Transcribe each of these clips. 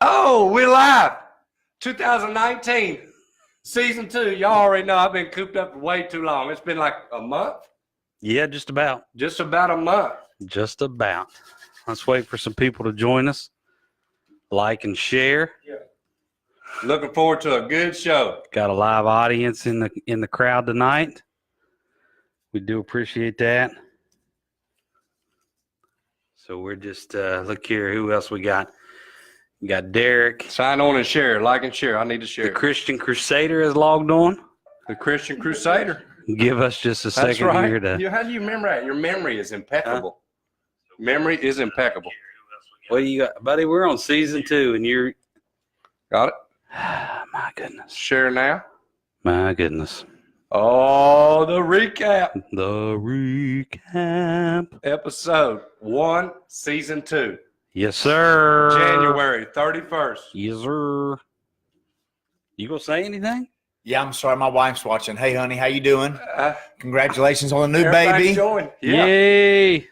Oh, we're live. 2019, season 2. Y'all already know I've been cooped up for way too long. It's been like a month. Yeah, just about. Just about a month. Just about. Let's wait for some people to join us. Like and share. Yeah. Looking forward to a good show. Got a live audience in the crowd tonight. We do appreciate that. So we're just look here. Who else we got? We got Derek. Sign on and share. Like and share. I need to share. The Christian Crusader is logged on. The Christian Crusader. Give us just a second here to. How do you remember that? Your memory is impeccable. Memory is impeccable. What do you got, buddy? We're on season 2, and you're. Got it? My goodness. Share now. My goodness. Oh, the recap. The recap. Episode 1, season 2. Yes, sir. January 31st. Yes, sir. You gonna say anything? Yeah, I'm sorry. My wife's watching. Hey, honey, how you doing? Congratulations on the new baby. Joined. Yeah. Yay.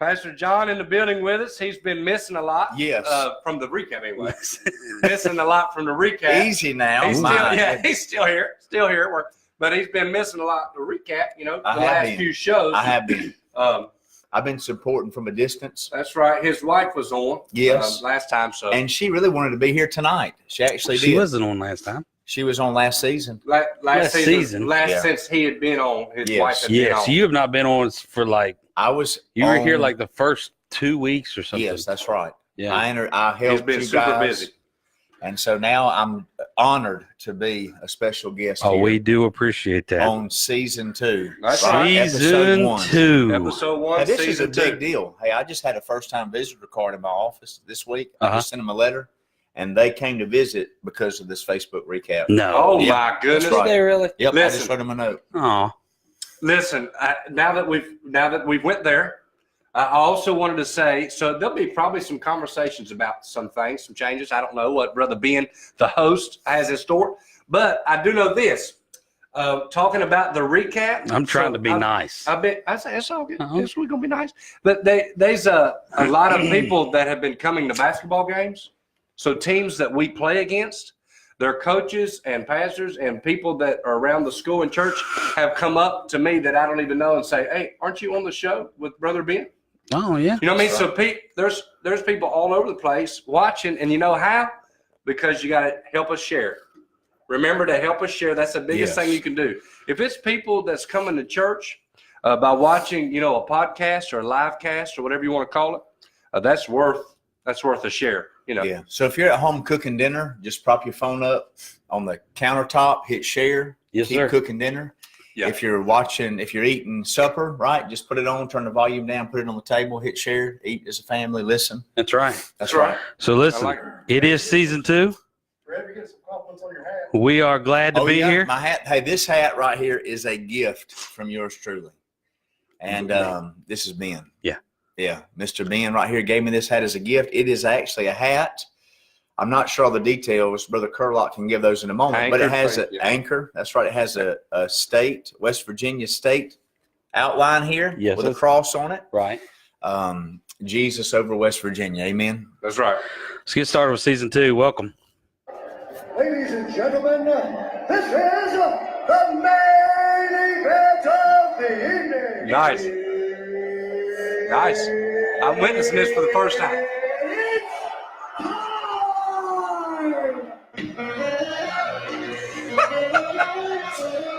Pastor John in the building with us. He's been missing a lot. Yes. From the recap, anyway. Missing a lot from the recap. Easy now. He's still here. Still here at work. But he's been missing a lot. The recap, the last few shows. I have been. I've been supporting from a distance. That's right. His wife was on. Yes. Last time. And she really wanted to be here tonight. She actually did. She wasn't on last time. She was on last season. Last season. Since he had been on. His wife had been on. So you have not been on for like. You were here like the first 2 weeks or something. Yes, that's right. Yeah. I helped. He's been super busy. And so now I'm honored to be a special guest here. We do appreciate that. On season 2. That's right. Season 2. Episode 1, now, this season is a 2. big deal. Hey, I just had a first-time visitor card in my office this week. I just sent them a letter, and they came to visit because of this Facebook recap. No. Oh, my goodness. Right. Did they really? Yep, Listen. I just wrote them a note. Oh. Listen, now that we've went there, I also wanted to say, so there'll be probably some conversations about some things, some changes. I don't know what Brother Ben, the host, has in store, but I do know this. Talking about the recap. I'm trying to be nice. I say it's all good. Yes, we're gonna be nice. But there's a lot of people that have been coming to basketball games. So teams that we play against, their coaches and pastors and people that are around the school and church have come up to me that I don't even know and say, "Hey, aren't you on the show with Brother Ben?" Oh yeah. You know what I mean? So there's people all over the place watching, and you know how? Because you got to help us share. Remember to help us share. That's the biggest thing you can do. If it's people that's coming to church by watching, a podcast or a live cast or whatever you want to call it, that's worth a share. Yeah. So if you're at home cooking dinner, just prop your phone up on the countertop, hit share. Yes, keep sir. cooking dinner. Yeah. If you're eating supper, right, just put it on, turn the volume down, put it on the table, hit share, eat as a family, listen. That's right. That's right. So listen, it is season 2. Ready to get some compliments on your hat? We are glad to be here. My hat. Hey, this hat right here is a gift from yours truly. And this is Ben. Yeah. Yeah. Mr. Ben right here gave me this hat as a gift. It is actually a hat. I'm not sure all the details. Brother Kiriluk can give those in a moment. But it has an anchor. That's right. It has a state, West Virginia state outline here with a cross on it. Right. Jesus over West Virginia. Amen. That's right. Let's get started with season 2. Welcome. Ladies and gentlemen, this is the main event of the evening. Nice. I'm witnessing this for the first time.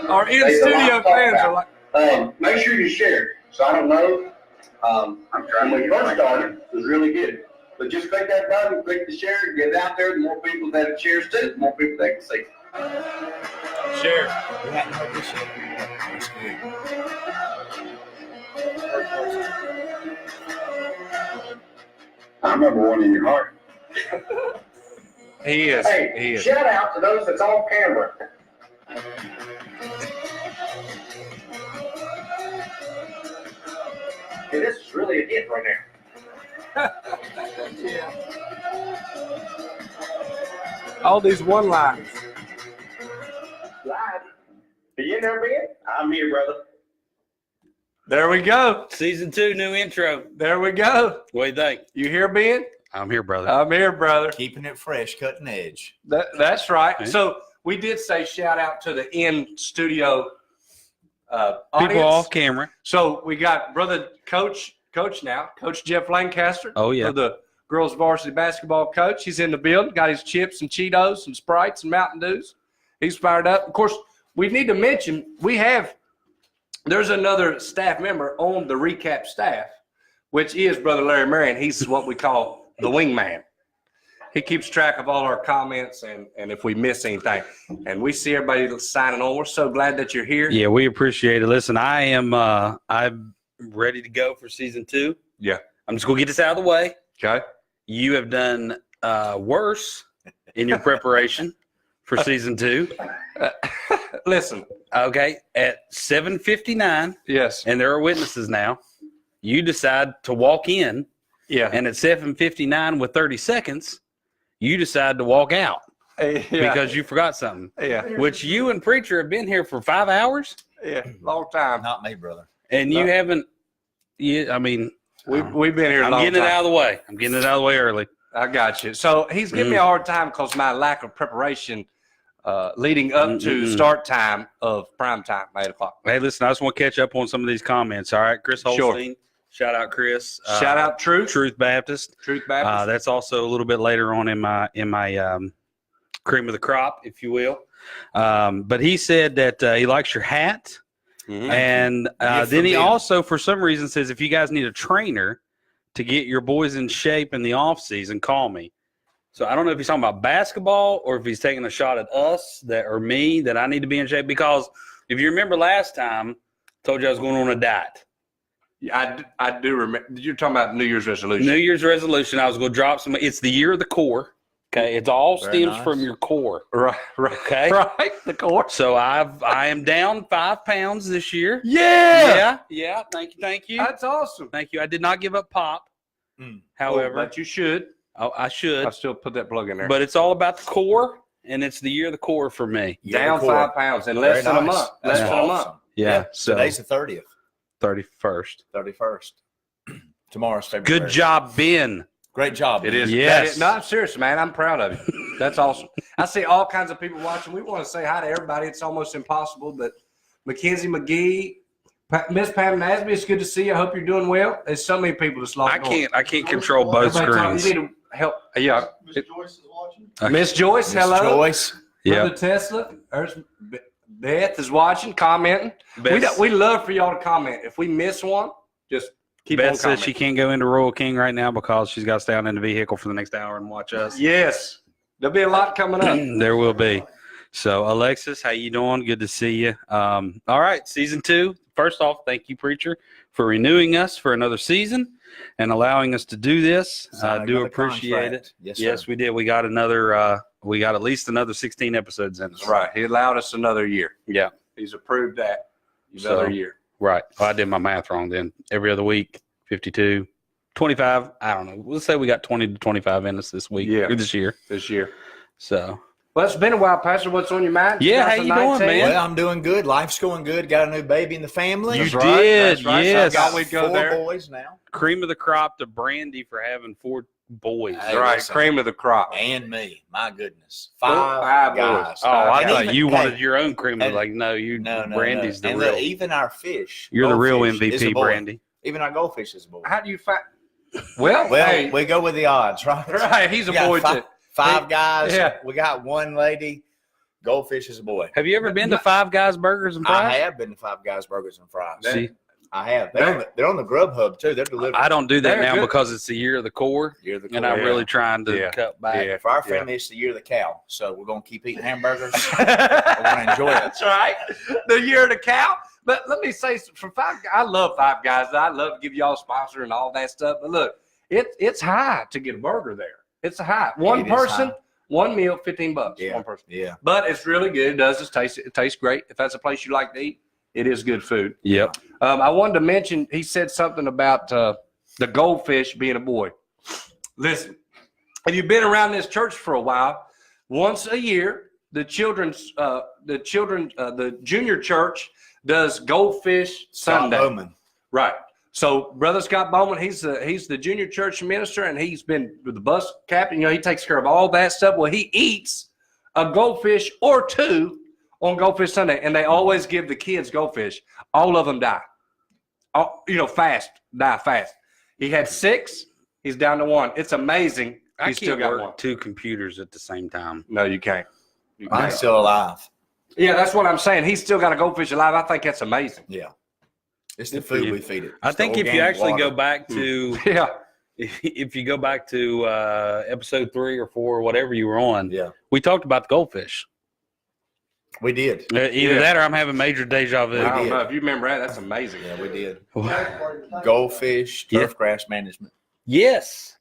Our in-studio fans are like, make sure you share. So I don't know. When we first started, it was really good. But just click that button, click the share, get it out there. The more people that it shares to, the more people that can see. share. I remember one in your heart. He is. Hey, shout out to those that's on camera. Hey, this is really a hit right now. Yeah. All these one-liners. Live. Are you never been? I'm here, brother. There we go. Season 2, new intro. There we go. What do you think? You hear, Ben? I'm here, brother. I'm here, brother. Keeping it fresh, cutting edge. That's right. Okay. So we did say shout out to the in studio People audience. off camera. So we got brother Coach Jeff Lancaster. Oh, yeah. The girls varsity basketball coach. He's in the building. Got his chips and Cheetos and Sprites and Mountain Dews. He's fired up. Of course, we need to mention there's another staff member on the reCAP staff, which is Brother Larry Marion. He's what we call the wingman. He keeps track of all our comments and if we miss anything. And we see everybody signing on. We're so glad that you're here. Yeah, we appreciate it. Listen, I'm ready to go for season 2. Yeah. I'm just going to get this out of the way. Okay. You have done worse in your preparation for season 2. Listen. Okay. At 7:59, Yes. and there are witnesses now, you decide to walk in, Yeah. and at 7:59 with 30 seconds, you decide to walk out because you forgot something, which you and Preacher have been here for 5 hours. Yeah, long time. Not me, brother. And you haven't, I mean, We've been here a I'm long getting time. it out of the way. I'm getting it out of the way early. I got you. So he's giving me a hard time because my lack of preparation leading up to start time of prime time, 8 o'clock. Hey, listen, I just want to catch up on some of these comments. All right, Chris Holstein. Shout out, Chris. Shout out Truth Baptist. Truth Baptist. That's also a little bit later on in my cream of the crop, if you will. But he said that he likes your hat. Mhm. And then he also, for some reason, says if you guys need a trainer to get your boys in shape in the off season, call me. So I don't know if he's talking about basketball or if he's taking a shot at us or me that I need to be in shape. Because if you remember last time, I told you I was going on a diet. Yeah, I do remember. You're talking about New Year's resolution. New Year's resolution. I was going to drop some. It's the year of the core. Okay, it's all Very stems nice. from your core. Right. Okay, Right. The course. so I am down 5 pounds this year. Yeah. Yeah. Thank you. That's awesome. Thank you. I did not give up pop. However, but you should. I should. I still put that plug in there. But it's all about the core, and it's the year of the core for me. down 5 pounds in less than a month. Less than a month. Yeah. So Today's the 30th, 31st. 31st. Tomorrow's February. Good job, Ben. Great job. It is. Yes. No, I'm serious, man. I'm proud of you. That's awesome. I see all kinds of people watching. We want to say hi to everybody. It's almost impossible, but Mackenzie McGee, Miss Pam Nasby, it's good to see you. I hope you're doing well. There's so many people that's logged on. I can't control both Everybody talk- screens. You need to help. Yeah. Miss Joyce is watching. Okay. Miss Joyce, Miss hello. Joyce. Yeah. Brother Tesla. There's Beth is watching, commenting. We love for y'all to comment. If we miss one, just keep on Beth says commenting. she can't go into Royal King right now because she's got to stay out in the vehicle for the next hour and watch us. Yes. There'll be a lot coming up. There will be. So, Alexis, how you doing? Good to see you. All right, season 2. First off, thank you, Preacher, for renewing us for another season and allowing us to do this. I Signed do another appreciate contract. it. Yes, sir. We did. We got another. We got at least another 16 episodes in us. That's right. He allowed us another year. Yeah. He's approved that another So- year. Right. Well, I did my math wrong then. Every other week, 52, 25. I don't know. We'll say we got 20 to 25 in us this week. Yeah. Or this year. This year. So. Well, it's been a while, Pastor. What's on your mind? Yeah, how you doing, 2019? man? Well, I'm doing good. Life's going good. Got a new baby in the family. You That's right. did, That's right. yes. So I thought we'd go 4 there. boys now. Cream of the crop to Brandy for having 4 boys. Hey, That's right. listen. Cream of the crop. And me. My goodness. Five Five boys. guys. Oh, I And thought even- you hey, wanted your own cream. and- Like, no, you. No, Brandy's no. the And real. look, even our fish. You're the real goldfish, is a MVP, boy. Brandy. Even our goldfish is a boy. How do you find? Well, Well, hey, we go with the odds, right? right. He's a We got boy five, too. 5 guys. Yeah. We got 1 lady. Goldfish is a boy. Have you ever been to Five Guys Burgers and Fries? I have been to 5 Guys Burgers and Fries. See, I have. They're on the Grub Hub too. They're delivering. I don't do that They're now good. because it's the year of the core, You're the and I'm Yeah. really trying to Yeah. cut back. Yeah. For our family, it's the year of the cow. So we're gonna keep eating hamburgers. wanna enjoy it. That's right. The year of the cow. But let me say, for I love Five Guys. I love to give y'all a sponsor and all that stuff. But look, it's high to get a burger there. It's a high. One It is person, high. one meal, $15. Yeah. One person. Yeah. But it's really good. It does. It tastes great. If that's a place you like to eat, it is good food. Yep. I wanted to mention, he said something about the goldfish being a boy. Listen, if you've been around this church for a while, once a year, the junior church does Goldfish Scott Sunday. Bowman. Right. So Brother Scott Bowman, he's the junior church minister, and he's been with the bus captain. You know, he takes care of all that stuff. Well, he eats a goldfish or two on Goldfish Sunday, and they always give the kids goldfish. All of them die. Die fast. He had 6. He's down to 1. It's amazing. I He's still can't got work 1. 2 computers at the same time. No, you can't. I'm still alive. Yeah, that's what I'm saying. He's still got a goldfish alive. I think that's amazing. Yeah. It's the food we feed it. I think if you actually go back to Yeah. if you go back to episode 3 or 4 or whatever you were on, Yeah. we talked about the goldfish. We did. Either that or I'm having major deja vu. I don't know if you remember that. That's amazing. Yeah, we did. Goldfish, turf grass management. Yes.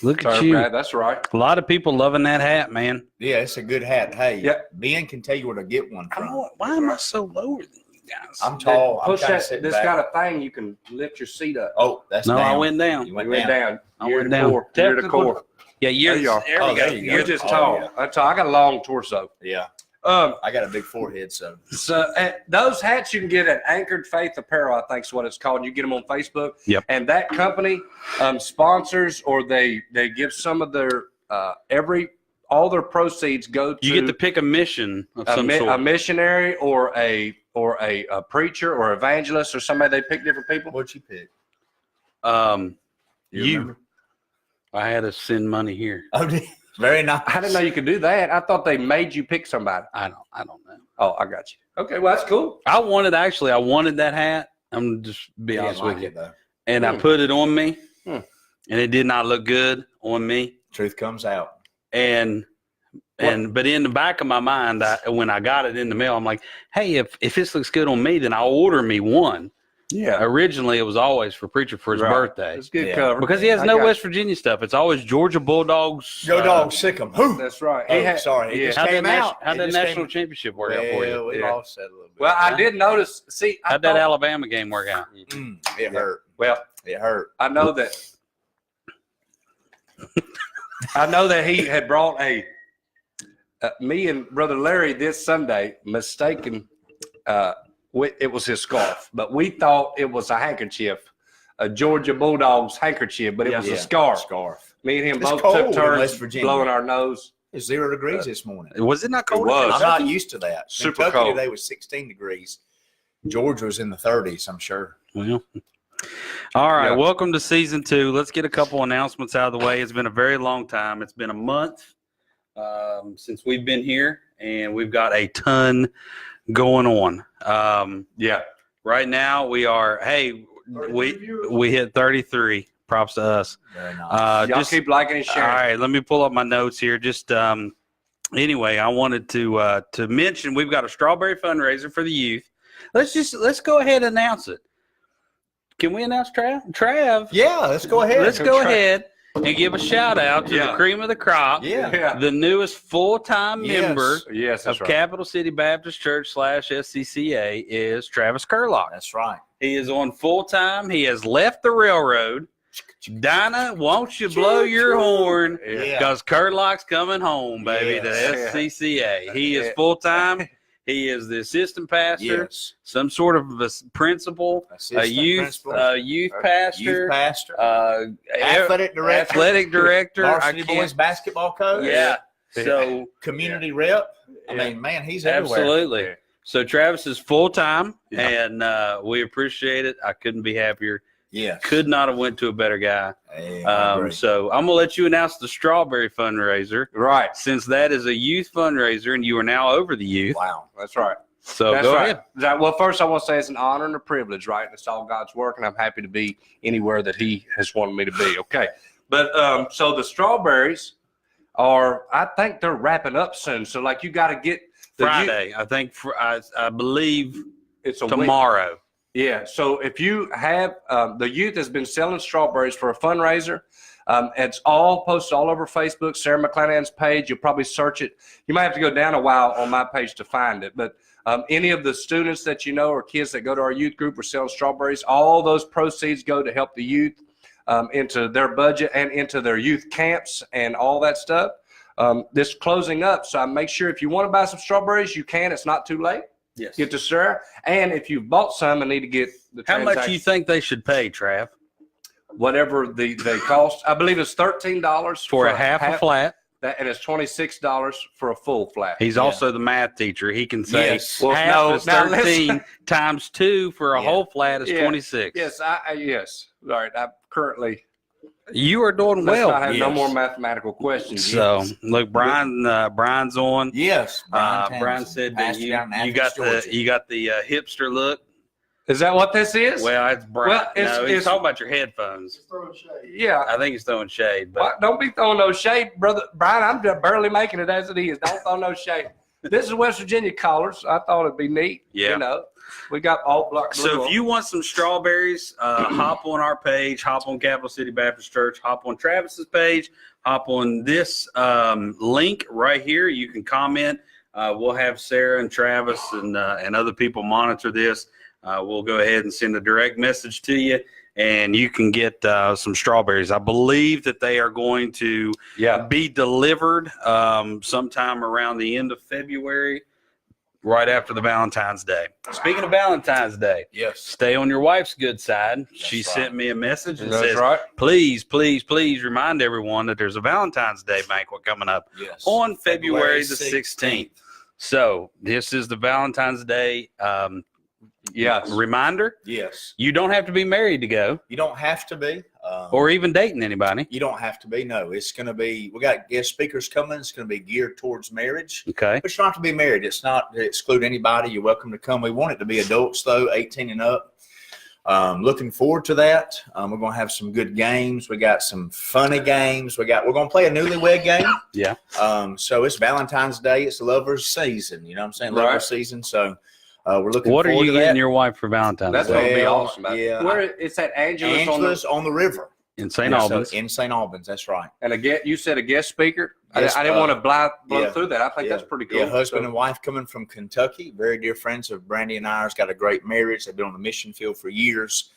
Look at you. That's right. A lot of people loving that hat, man. Yeah, it's a good hat. Hey, Yeah. Ben can tell you where to get one from. Why am I so lower than you guys? I'm tall. I'm Push kinda that. sitting This back. got a thing you can lift your seat up. Oh, that's No, down. I went down. You You went went down. down. I You're went the down. core. You're the core. Yeah, There you are. There Oh, we there go. you go. You're just Oh, tall. yeah. That's tall. I got a long torso. Yeah. Um, I got a big forehead, so. So those hats you can get at Anchored Faith Apparel, I think is what it's called. You get them on Facebook. Yep. And that company sponsors, or they give some of their all their proceeds go to You get to pick a mission of some a sort. missionary or a preacher or evangelist or somebody. They pick different people. What'd you pick? You. remember? I had to send money here. Oh, very nice. I didn't know you could do that. I thought they made you pick somebody. I don't know. Oh, I got you. Okay, well that's cool. I wanted that hat. I'm just be He honest didn't with like you. it, though. And I put it on me, Hmm. and it did not look good on me. Truth comes out. But in the back of my mind, when I got it in the mail, I'm like, hey, if this looks good on me, then I'll order me one. Yeah. Originally, it was always for Preacher for his birthday. It's good Yeah. cover. Because he has I no got West Virginia stuff. It's always Georgia Bulldogs. Go dog, sick 'em. Who? That's right. Oh, sorry. It yeah. just How'd came that, out. how'd It that just national came- championship work out for you? Well, we Yeah. lost that a little bit. Well, I did notice. See, How'd that Alabama game work out? It hurt. Well, It hurt. I know that. I know that he had brought me and Brother Larry this Sunday mistaken. It was his scarf, but we thought it was a handkerchief, a Georgia Bulldogs handkerchief, but it was a scarf. Scarf. Me and him It's both cold took in turns West Virginia. blowing our nose. It's 0 degrees this morning. Was it not cold? It was. I'm not used to that. Super Kentucky cold. today was 16 degrees. Georgia was in the 30s, I'm sure. Well, all right. Yeah. Welcome to season 2. Let's get a couple announcements out of the way. It's been a very long time. It's been a month since we've been here, and we've got a ton going on. Yeah. Right now, we are. Hey, we hit 33. Props to us. Very nice. Y'all keep liking and All sharing. right, let me pull up my notes here. Just anyway, I wanted to mention we've got a strawberry fundraiser for the youth. Let's go ahead and announce it. Can we announce Trav? Yeah, let's go ahead. Let's go ahead and give a shout out to the cream of the crop. Yeah. The newest full-time Yes. member Yes, that's of right. Capital City Baptist Church /SCCA is Travis Kurlock. That's right. He is on full-time. He has left the railroad. Dinah, won't you blow your horn? Yeah. Because Kurlock's coming home, baby, Yes. to SCCA. He is full-time. He is the assistant pastor, Yes. some sort of a principal, Assistant a youth principal. youth pastor, Youth pastor. athletic director. Varsity boys basketball coach. Yeah. So Community rep. I Yeah. mean, man, he's everywhere. absolutely. So Travis is full time, Yeah. and we appreciate it. I couldn't be happier. Yes. Could not have went to a better guy. Hey, I agree. So I'm gonna let you announce the strawberry fundraiser, Right. since that is a youth fundraiser, and you are now over the youth. Wow. That's right. So That's go right. ahead. Well, first I want to say it's an honor and a privilege, right? And it's all God's work, and I'm happy to be anywhere that He has wanted me to be. Okay, but so the strawberries I think they're wrapping up soon. So like you got to get Friday, I think. I believe It's a week. tomorrow. Yeah. So if you have the youth has been selling strawberries for a fundraiser. It's all posted all over Facebook, Sarah McClanahan's page. You'll probably search it. You might have to go down a while on my page to find it. But any of the students that you know or kids that go to our youth group are selling strawberries. All those proceeds go to help the youth into their budget and into their youth camps and all that stuff. This closing up. So make sure if you want to buy some strawberries, you can. It's not too late. Yes. Get the share. And if you've bought some and need to get the How transaction, much do you think they should pay, Trav? whatever they cost, I believe it's $13 For a half a flat. And it's $26 for a full flat. He's also the math teacher. He can say Yes. Well, half no, is now 13 listen. times 2 for a whole flat is Yeah. 26. Yes, yes. All right, I'm currently. You are doing Let's well. not have no Yes. more mathematical questions. So look, Brian's on. Yes. Brian Townsend, said that pastor down in you got Athens, Georgia. the hipster look. Is that what this is? Well, it's Brian. Well, no, he's it's- talking about your headphones. yeah. I think he's throwing shade, but Well, don't be throwing no shade, brother Brian. I'm just barely making it as it is. Don't throw no shade. This is West Virginia callers. I thought it'd be neat. Yeah. You know, we got all block. So if you want some strawberries, hop on our page, hop on Capital City Baptist Church, hop on Travis's page, hop on this link right here. You can comment. We'll have Sarah and Travis and other people monitor this. We'll go ahead and send a direct message to you, and you can get some strawberries. I believe that they are going to be delivered sometime around the end of February, right after the Valentine's Day. Speaking of Valentine's Day, Yes. stay on your wife's good side. She right. sent me a message and That's says, right. please, please, please remind everyone that there's a Valentine's Day banquet coming up Yes. on February the 16th. So this is the Valentine's Day Yes. reminder. Yes. You don't have to be married to go You don't have to be. or even dating anybody. You don't have to be. No, it's going to be, we got guest speakers coming. It's going to be geared towards marriage. Okay. But you don't have to be married. It's not to exclude anybody. You're welcome to come. We want it to be adults, though, 18 and up. Looking forward to that. We're going to have some good games. We got some funny games. We're going to play a newlywed game. Yeah. So it's Valentine's Day. It's lovers season. You know what I'm saying? Right. Lovers season. So we're looking What are forward you to getting that. your wife for Valentine's That's Day? going to be Well, awesome. yeah. Where it's at Angela's on the river. In St. Yeah, Albans. So in St. Albans, that's right. And you said a guest speaker. Yes, I didn't want to blow yeah. through that. I think that's pretty cool. Yeah, husband So- and wife coming from Kentucky, very dear friends of Brandy and ours. Got a great marriage. They've been on the mission field for years.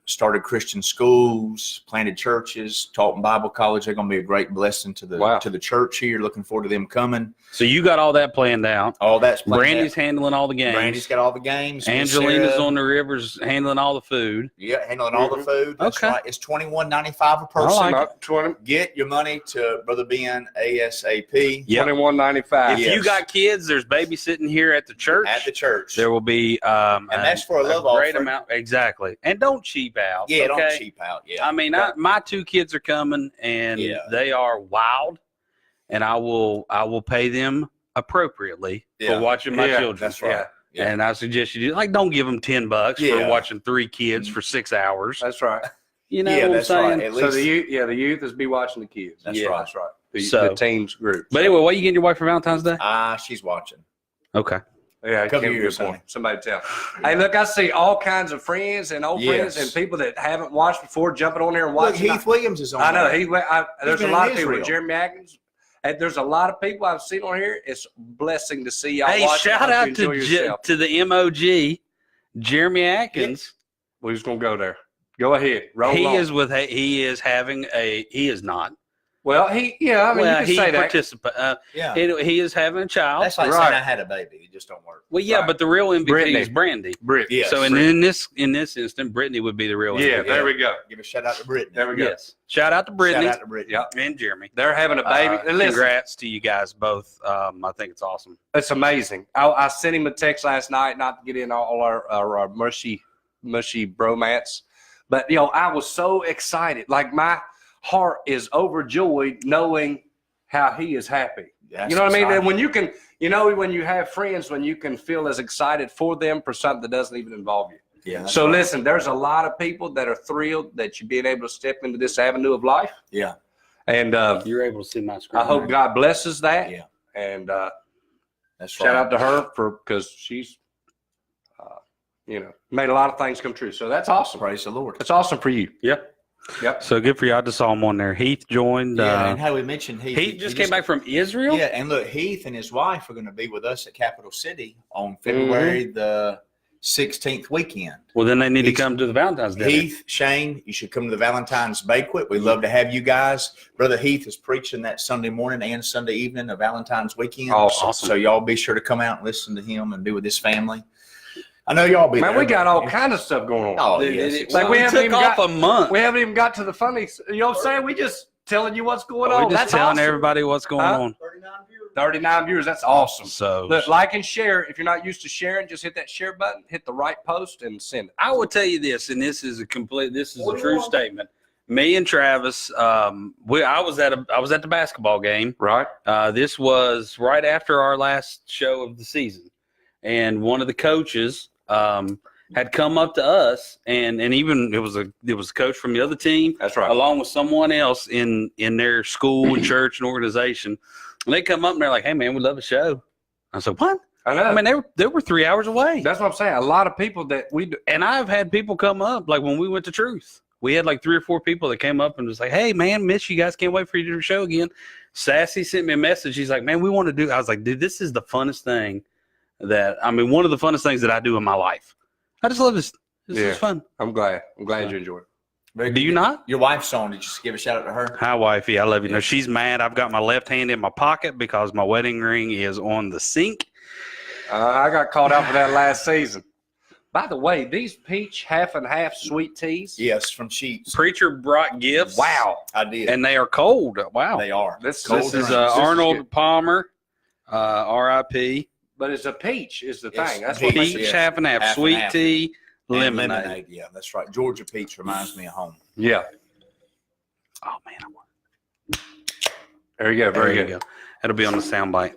Started Christian schools, planted churches, taught in Bible college. They're going to be a great blessing to the church here. Looking forward to them coming. So you got all that planned out. All that's planned Brandy's out. handling all the games. Brandy's got all the games. Angelina's Sarah, on the rivers handling all the food. Yeah, handling all the food. That's Okay. right. It's $21.95 a person. like About 20, Get your money to Brother Ben ASAP Yep. $21.95. If Yes. you got kids, there's babysitting here at the church. at the church. There will be And that's for a love great offering. amount. Exactly. And don't cheap out. Yeah, okay? don't cheap out. Yeah. I mean, my 2 kids are coming, and Yeah. they are wild, and I will pay them appropriately Yeah. for watching my Yeah, children. That's right. Yeah. And I suggest you do don't give them $10 Yeah. for watching 3 kids for 6 hours. That's right. You know Yeah, what I'm that's saying? right. At So least, the youth is be watching the kids. That's Yeah. right. That's right. The So- teens group. But anyway, what are you getting your wife for Valentine's Day? she's watching. Okay. Yeah, Cover Kim, yours, good point. honey. Somebody tell. Hey, look, I see all kinds of friends and old friends Yes. and people that haven't watched before jumping on there and Look, watching. Heath Williams is on. I know there. there's a been lot in of people. Israel. Jeremy Atkins. And there's a lot of people I've seen on here. It's a blessing to see y'all. Hey, watching. I shout hope out you to enjoy yourself. to the MOG, Jeremy Atkins. We're just gonna go there. Go ahead. Roll He on. he is not. Well, I mean, you can he say that. participates. Yeah. He is having a child. That's like Right. saying I had a baby. It just don't work. Well, yeah, Right. but the real MVP Brittany. is Brandy. Brit. Yeah. So in this instant, Brittany would be the real Yeah, MVP. there we go. Give a shout out to Brittany. There we go. Yes. Shout out to Brittany Shout out to Brittany. Yeah. and Jeremy. They're having a baby. And listen, Congrats to you guys both. I think it's awesome. it's amazing. I sent him a text last night, not to get in all our mushy bromance, but I was so excited. Like my heart is overjoyed knowing how he is happy. That's You know what I mean? exciting. And when you can, when you have friends, when you can feel as excited for them for something that doesn't even involve you. Yeah. that's So right. listen, there's a lot of people that are thrilled that you're being able to step into this avenue of life. Yeah. And You're able to see my screen. I hope God blesses that. Yeah. And That's shout right. out to her because she's, made a lot of things come true. So that's awesome. Praise the Lord. That's awesome for you. Yep. Yep. So good for you. I just saw him on there. Heath joined. Yeah, and how we mentioned Heath. he just came back from Israel. Yeah, and look, Heath and his wife are going to be with us at Capital City on February the 16th weekend. Well, then they need to come to the Valentine's Day. Heath, Shane, you should come to the Valentine's banquet. We'd love to have you guys. Brother Heath is preaching that Sunday morning and Sunday evening of Valentine's weekend. Awesome. So y'all be sure to come out and listen to him and be with his family. I know y'all be Man, there. we got all kind of stuff going on. Oh, It's yes. Like we haven't took even off got a month. We haven't even got to the funny. You know what I'm saying? We just telling you what's going on. We're just That's telling awesome. everybody what's going on. 39 viewers. That's awesome. So Look, like and share. If you're not used to sharing, just hit that share button, hit the right post, and send it. I will tell you this, and this is a true statement. Me and Travis, I was at the basketball game. Right. This was right after our last show of the season, and one of the coaches had come up to us, and even it was a coach from the other team. That's right. Along with someone else in their school and church and organization. And they come up and they're like, "Hey man, we love the show." I said, "What?" I know. I mean, they were 3 hours away. That's what I'm saying. A lot of people that we do. And I've had people come up, like when we went to Truth, we had like 3 or 4 people that came up and was like, "Hey man, miss you guys, can't wait for you to do the show again." Sassy sent me a message. He's like, "Man, we want to do." I was like, "Dude, this is the funnest thing one of the funnest things that I do in my life. I just love this. This is fun." I'm glad you enjoy it. Do you not? Your wife's on. Did you just give a shout out to her? Hi, wifey. I love you. No, she's mad. I've got my left hand in my pocket because my wedding ring is on the sink. I got called out for that last season. By the way, these peach half and half sweet teas. Yes, from Sheets. Preacher brought gifts. Wow. I did. And they are cold. Wow. They are. This This is good. Arnold Palmer, RIP. But it's a peach is the Yes, thing. That's peach. what makes Peach, it. half and half. Half and Sweet half. tea, And lemonade. Yeah, that's right. Georgia peach reminds me of home. Yeah. Oh, man. There you go. Very There you good. go. That'll be on the soundbite.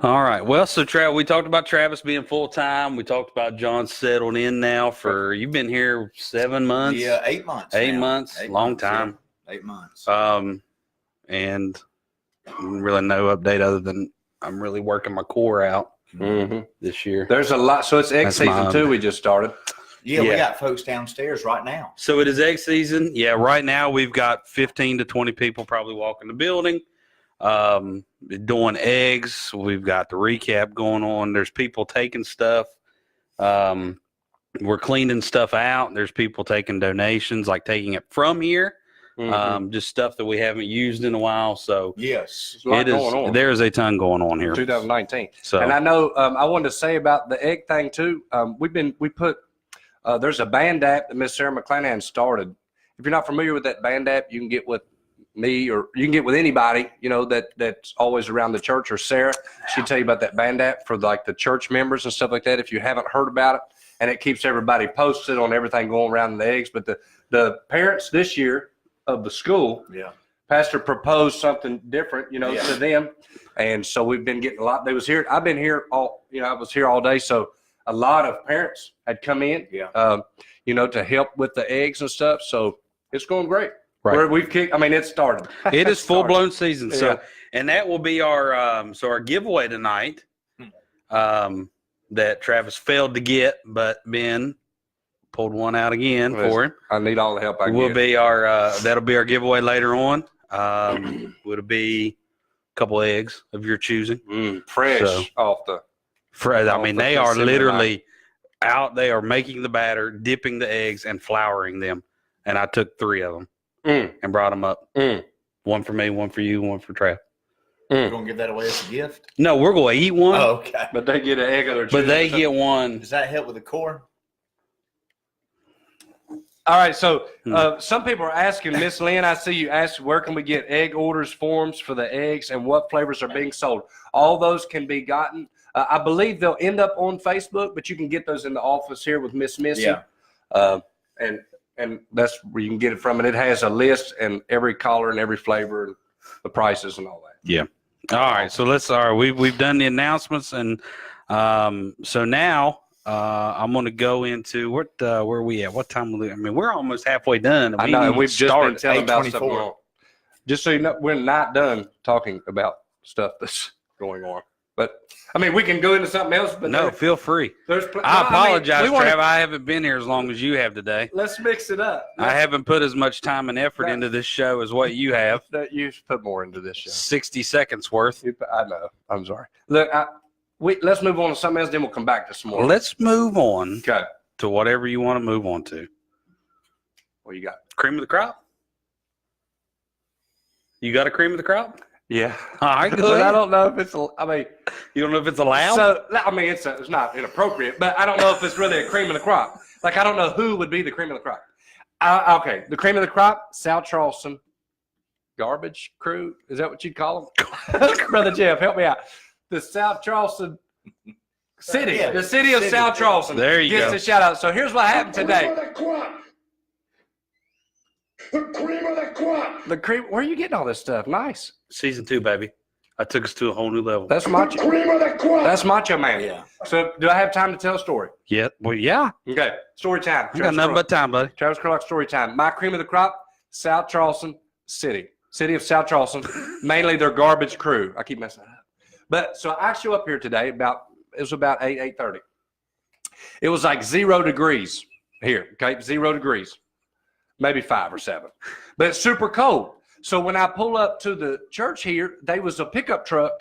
All right. Well, so we talked about Travis being full time. We talked about John settled in now you've been here 7 months. Yeah, 8 months. 8 now. months. 8 Long months, time. yeah. 8 months. And really no update other than I'm really working my core out Mm-hmm. this year. There's a lot. So it's egg That's my season 2 we just started. Yeah, we Yeah. got folks downstairs right now. So it is egg season. Yeah, right now we've got 15 to 20 people probably walking the building, doing eggs. We've got the reCAP going on. There's people taking stuff. We're cleaning stuff out. There's people taking donations, like taking it from here. Mm-hmm. Just stuff that we haven't used in a while. So Yes. There's a lot going on. there's a ton going on here. 2019. So And I know I wanted to say about the egg thing too. There's a band app that Miss Sarah McClanahan started. If you're not familiar with that band app, you can get with me or you can get with anybody, that's always around the church, or Sarah. She'll tell you about that band app for like the church members and stuff like that if you haven't heard about it. And it keeps everybody posted on everything going around in the eggs. But the parents this year of the school, Yeah. Pastor proposed something different, Yeah. to them. And so we've been getting a lot. I've been here I was here all day. So a lot of parents had come in, to help with the eggs and stuff. So it's going great. Right. It started. it is full blown season. So, Yeah. and that will be our giveaway tonight. That Travis failed to get, but Ben pulled one out again for him. I need all the help I can Will get. be that'll be our giveaway later on. Would it be a couple eggs of your choosing? Fresh So- off the. They are literally out. They are making the batter, dipping the eggs, and flouring them. And I took 3 of them and brought them up. One for me, one for you, one for Trav. You're going to give that away as a gift? No, we're going to eat one, Oh, okay. But they get an egg of their choosing. but they get one. Does that help with the core? All right, so some people are asking, Miss Lynn, I see you asked, where can we get egg orders forms for the eggs and what flavors are being sold? All those can be gotten. I believe they'll end up on Facebook, but you can get those in the office here with Miss Missy. Yeah. And that's where you can get it from. And it has a list and every color and every flavor and the prices and all that. Yeah. All right. So we've done the announcements, and so now I'm going to go into where are we at? What time? We're almost halfway done. I know, and we've just been telling about 8:24. stuff going on. Just so you know, we're not done talking about stuff that's going on. But we can go into something else. But No, feel free. there's. I apologize, Trav. I haven't been here as long as you have today. Let's mix it up. I haven't put as much time and effort into this show as what you have. You put more into this show. 60 seconds worth. I know. I'm sorry. Look, let's move on to something else, then we'll come back to some more. Let's move on Okay. to whatever you want to move on to. What you got? Cream of the crop? You got a cream of the crop? Yeah. All right, go But ahead. I don't know if it's, You don't know if it's allowed? so, it's not inappropriate, but I don't know if it's really a cream of the crop. Like, I don't know who would be the cream of the crop. Okay, the cream of the crop, South Charleston garbage crew. Is that what you'd call them? Brother Jeff, help me out. The South Charleston city, Yeah, the city of South Charleston There you gets go. a shout out. So here's what happened today. The cream of the crop. The cream, where are you getting all this stuff? Nice. Season 2, baby. I took us to a whole new level. That's The Macho. cream of the crop. That's Macho Man. Yeah. So do I have time to tell a story? Yeah. Well, yeah. Okay. Story time. I got nothing but time, buddy. Travis Kerlock story time. My cream of the crop, South Charleston City. City of South Charleston. Mainly their garbage crew. I keep messing that up. But so I show up here today it was about 8:30. It was like 0 degrees here. Okay. 0 degrees. Maybe 5 or 7. But it's super cold. So when I pull up to the church here, there was a pickup truck,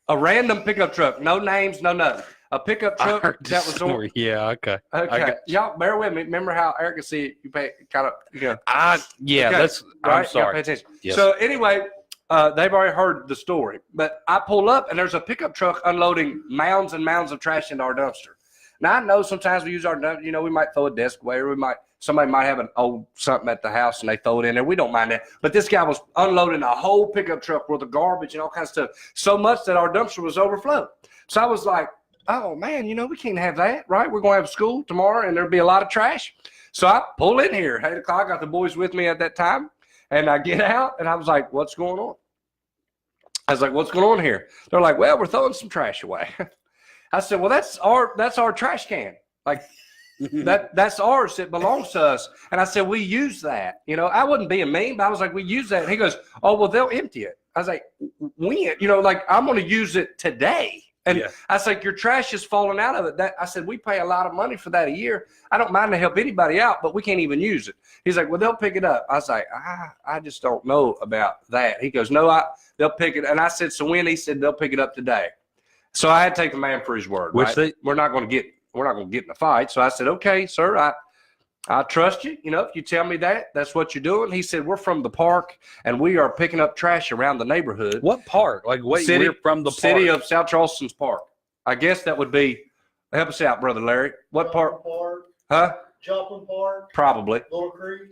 a random pickup truck, no names, no nothing. A pickup I truck heard that this was on. story. Yeah, okay. Okay, y'all bear with me. Remember how Eric can see you pay kind of, Yeah, Okay, that's, I'm right? Y'all sorry. pay attention. Yes. So anyway, they've already heard the story, but I pull up and there's a pickup truck unloading mounds and mounds of trash into our dumpster. Now I know sometimes we use our dumpster, we might throw a desk away, or somebody might have an old something at the house and they throw it in there. We don't mind that. But this guy was unloading a whole pickup truck worth of garbage and all kinds of stuff, so much that our dumpster was overflowed. So I was like, oh man, we can't have that, right? We're going to have school tomorrow and there'll be a lot of trash. So I pull in here, 8 o'clock, got the boys with me at that time. And I get out and I was like, what's going on? I was like, what's going on here? They're like, well, we're throwing some trash away. I said, well, that's our trash can. Like, that's ours. It belongs to us. And I said, we use that. I wasn't being mean, but I was like, we use that. And he goes, oh, well, they'll empty it. I was like, when? I'm going to use it today. And Yeah. I was like, your trash is falling out of it. I said, we pay a lot of money for that a year. I don't mind to help anybody out, but we can't even use it. He's like, well, they'll pick it up. I was like, I just don't know about that. He goes, no, they'll pick it. And I said, so when? He said, they'll pick it up today. So I had to take the man for his word. Which right? We're not going to get in a fight. So I said, okay, sir, I trust you. If you tell me that's what you're doing. He said, we're from the park and we are picking up trash around the neighborhood. What park? Like, wait, City, we're from the city park. of South Charleston's park. I guess that would be, help us out, Brother Larry. What park? Huh? Joplin Park, Probably.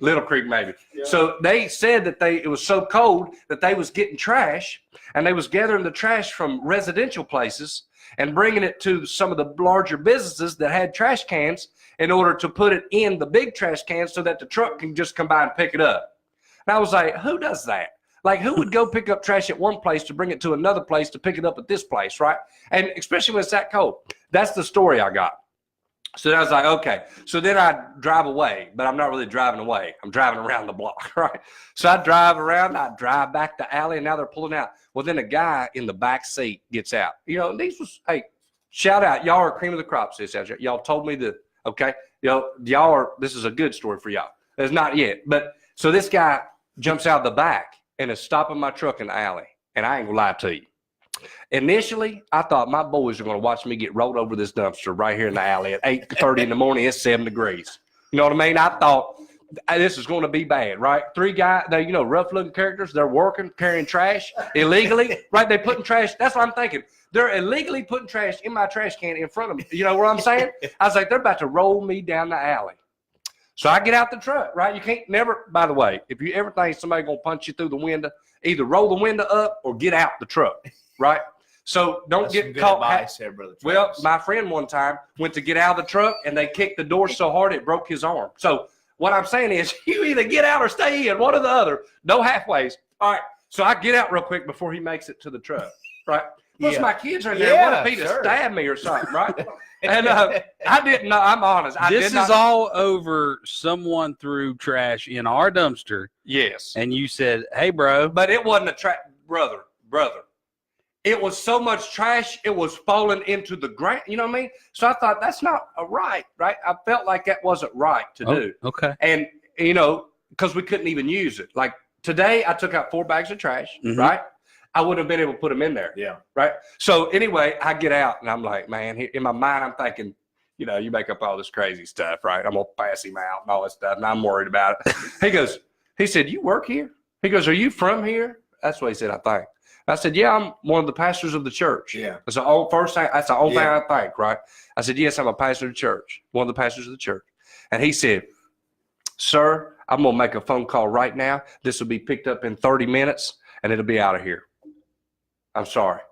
Little Creek, maybe. Yeah. So they said that it was so cold that they was getting trash and they was gathering the trash from residential places and bringing it to some of the larger businesses that had trash cans in order to put it in the big trash cans so that the truck can just come by and pick it up. And I was like, who does that? Like, who would go pick up trash at one place to bring it to another place to pick it up at this place, right? And especially when it's that cold. That's the story I got. So I was like, okay. So then I drive away, but I'm not really driving away. I'm driving around the block, right? So I drive around, I drive back the alley, and now they're pulling out. Well, then a guy in the back seat gets out. Hey, shout out. Y'all are cream of the crop, sis. Y'all told me okay? This is a good story for y'all. It's not yet. But so this guy jumps out of the back and is stopping my truck in the alley. And I ain't gonna lie to you. Initially, I thought my boys are going to watch me get rolled over this dumpster right here in the alley at 8:30 in the morning. It's 7 degrees. You know what I mean? I thought this is going to be bad, right? 3 guys, they rough-looking characters. They're working, carrying trash illegally, right? They're putting trash. That's what I'm thinking. They're illegally putting trash in my trash can in front of me. You know what I'm saying? I was like, they're about to roll me down the alley. So I get out the truck, right? You can't never, by the way, if you ever think somebody's going to punch you through the window, either roll the window up or get out the truck, right? So don't get caught. There, Brother Well, Travis. my friend one time went to get out of the truck and they kicked the door so hard it broke his arm. So what I'm saying is you either get out or stay in, one or the other. No halfways. All right. So I get out real quick before he makes it to the truck, right? Plus Yeah. my kids are in there. Yeah, What if he'd have sure. stabbed me or something, right? And I didn't know. I'm honest. This is all over someone threw trash in our dumpster, Yes. and you said, hey, bro. But it wasn't brother. It was so much trash, it was falling into the ground. You know what I mean? So I thought, that's not right? I felt like that wasn't right to do. Okay. And, because we couldn't even use it. Like today, I took out 4 bags of trash, Mhm. right? I wouldn't have been able to put them in there. Yeah. Right. So anyway, I get out and I'm like, man, in my mind, I'm thinking, you know, you make up all this crazy stuff, right? I'm going to pass him out and all that stuff. And I'm worried about it. He said, you work here? He goes, are you from here? That's what he said, I think. I said, yeah, I'm one of the pastors of the church. Yeah. That's the old first thing. That's the old thing I think, right? I said, yes, I'm a pastor of the church, one of the pastors of the church. And he said, sir, I'm going to make a phone call right now. This will be picked up in 30 minutes and it'll be out of here. I'm sorry.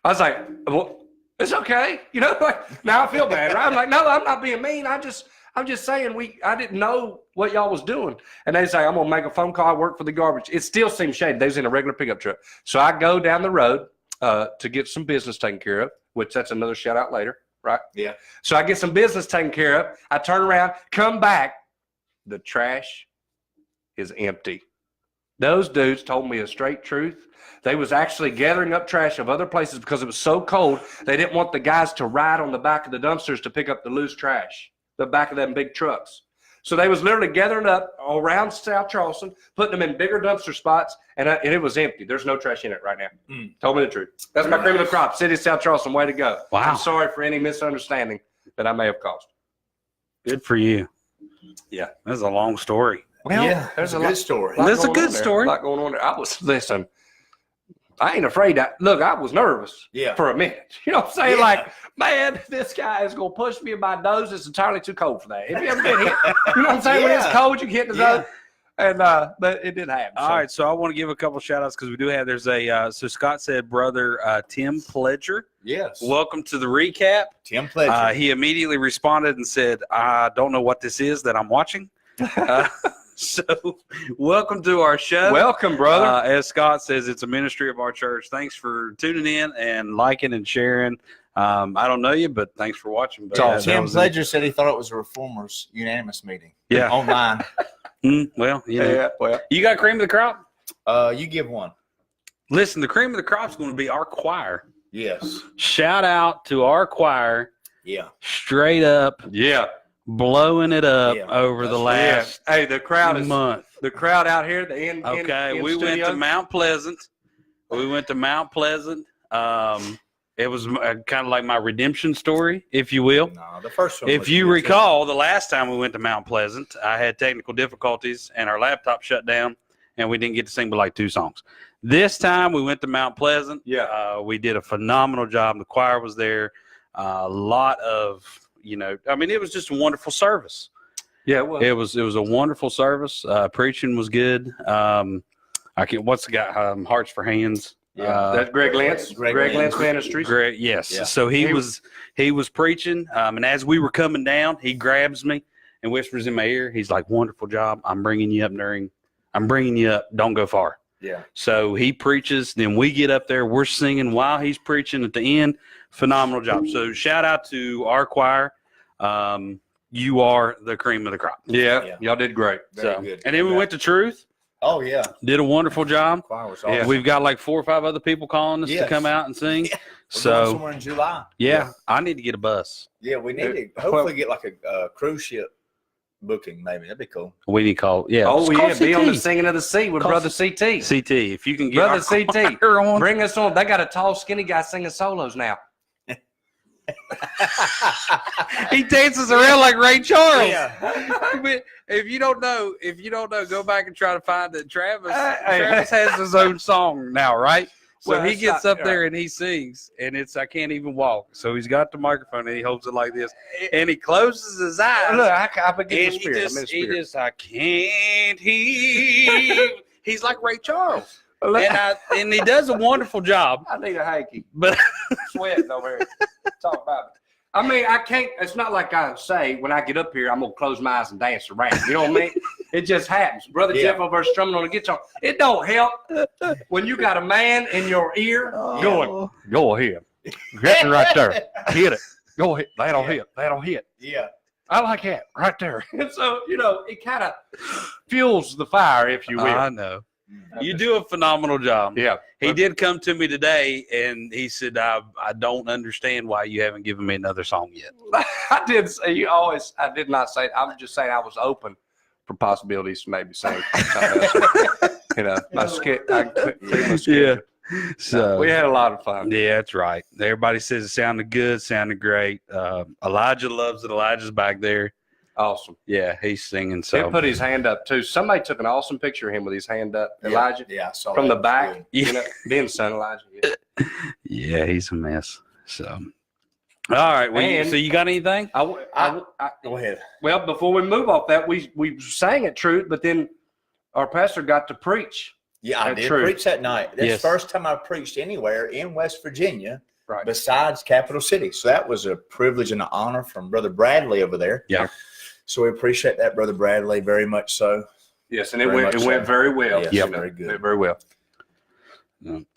I was like, well, it's okay. You know, like, now I feel bad, right? I'm like, no, I'm not being mean. I'm just saying I didn't know what y'all was doing. And they say, I'm going to make a phone call. I work for the garbage. It still seems shady. They was in a regular pickup truck. So I go down the road to get some business taken care of, which that's another shout out later, right? Yeah. So I get some business taken care of. I turn around, come back. The trash is empty. Those dudes told me a straight truth. They was actually gathering up trash of other places because it was so cold. They didn't want the guys to ride on the back of the dumpsters to pick up the loose trash, the back of them big trucks. So they was literally gathering up around South Charleston, putting them in bigger dumpster spots, and it was empty. There's no trash in it right now. Told me the truth. That's my cream of the crop. City of South Charleston, way to go. Wow. I'm sorry for any misunderstanding that I may have caused. Good for you. Yeah. That's a long story. Well, yeah, there's a good lot, story. lot That's a going good on there. story. A lot going on there. Listen, I ain't afraid. Look, I was nervous for a minute. You know what I'm saying? Yeah. Like, man, this guy is going to push me in my nose. It's entirely too cold for that. Have you ever been hit? You know what I'm saying? When it's cold, you get the nose. And, but it did happen. All right. So I want to give a couple shout outs because we do have, so Scott said, brother Tim Pledger. Yes. Welcome to the recap. Tim Pledger. He immediately responded and said, I don't know what this is that I'm watching. So welcome to our show. Welcome, brother. As Scott says, it's a ministry of our church. Thanks for tuning in and liking and sharing. I don't know you, but thanks for watching. But, Tim Pledger said he thought it was a Reformers unanimous meeting. Yeah. Online. Well, you got cream of the crop? You give one. Listen, the cream of the crop is going to be our choir. Yes. Shout out to our choir. Yeah. Straight up. Yeah. Blowing it up over the last the crowd is month. The crowd out here, the end. Okay, in we went to Mount Pleasant. It was kind of like my redemption story, if you will. No, the first one. If you recall, the last time we went to Mount Pleasant, I had technical difficulties and our laptop shut down, and we didn't get to sing but like 2 songs. This time we went to Mount Pleasant. Yeah, we did a phenomenal job. The choir was there. A lot of. It was just a wonderful service. Yeah, it was a wonderful service. Preaching was good. What's the guy? Hearts for Hands. Yeah, that's Greg Lentz. Greg Lentz Ministries. Greg, yes. Yeah. So he was preaching, and as we were coming down, he grabs me and whispers in my ear. He's like, "Wonderful job. I'm bringing you up. Don't go far." Yeah. So he preaches. Then we get up there. We're singing while he's preaching. At the end, phenomenal job. So shout out to our choir. You are the cream of the crop. Yeah. Y'all did great. Very good. And then we went to Truth. Oh yeah. Did a wonderful job. Choir was awesome. We've got like 4 or 5 other people calling us to come out and sing. Yeah. We're So going somewhere in July. Yeah, I need to get a bus. Yeah, we need to hopefully get like a cruise ship booking. Maybe that'd be cool. We need to call. Yeah. Oh Just call yeah, be CT. on the Singing of the Sea with Brother CT. CT. If you can get Brother our CT, choir on. bring us on. They got a tall, skinny guy singing solos now. He dances around like Ray Charles. Yeah. If you don't know, go back and try to find it. Travis has his own song now, right? So Well, he gets up there and he sings, and it's I can't even walk. So he's got the microphone and he holds it like this, and he closes his eyes. Look, I begin And the spirit. I'm in the spirit. I can't hear. He's like Ray Charles, and he does a wonderful job. I need a hanky. But Sweating over here. Talk about it. I mean, I can't. It's not like I say when I get up here, I'm gonna close my eyes and dance around. You know what I mean? It just happens. Brother Jeff over there strumming on the guitar. It don't help when you got a man in your ear going, "Go ahead, get me right there, hit it. Go ahead, that'll hit, that'll hit." Yeah. I like that right there. And so it kind of fuels the fire, if you will. I know. You do a phenomenal job. Yeah. He did come to me today, and he said, I don't understand why you haven't given me another song yet. I did say I did not say, I was just saying I was open for possibilities to maybe say something else. My schedule. So we had a lot of fun. yeah, that's right. Everybody says it sounded good, sounded great. Elijah loves it. Elijah's back there. Awesome. Yeah, he's singing. He So put his hand up too. Somebody took an awesome picture of him with his hand up. Elijah, Yeah, I saw from that. the back. Good. Yeah. You know, being son Elijah. Yeah. yeah, he's a mess. So all right. Well, And- so you got anything? Go ahead. Well, before we move off that, we sang at Truth, but then our pastor got to preach. Yeah, I That's did true. preach that night. That's Yes. the first time I preached anywhere in West Virginia Right. besides Capital City. So that was a privilege and an honor from Brother Bradley over there. Yeah. So we appreciate that, Brother Bradley, very much so. Yes, and it Very went much went so. very well. Yes, you know, very good. went very well.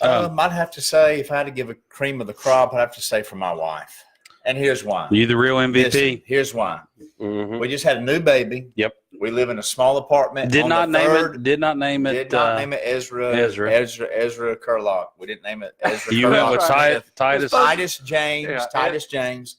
I'd have to say, if I had to give a cream of the crop, I'd have to say for my wife. And here's why. You the real MVP? Listen, here's why. Mm-hmm. We just had a new baby. Yep. We live in a small apartment. Did on not the name third- it. Did not name it. Did not name it Ezra. Ezra. Ezra Kiriluk. We didn't name it Ezra. You went with Kiriluk. Titus. Titus James. Yeah. Titus James.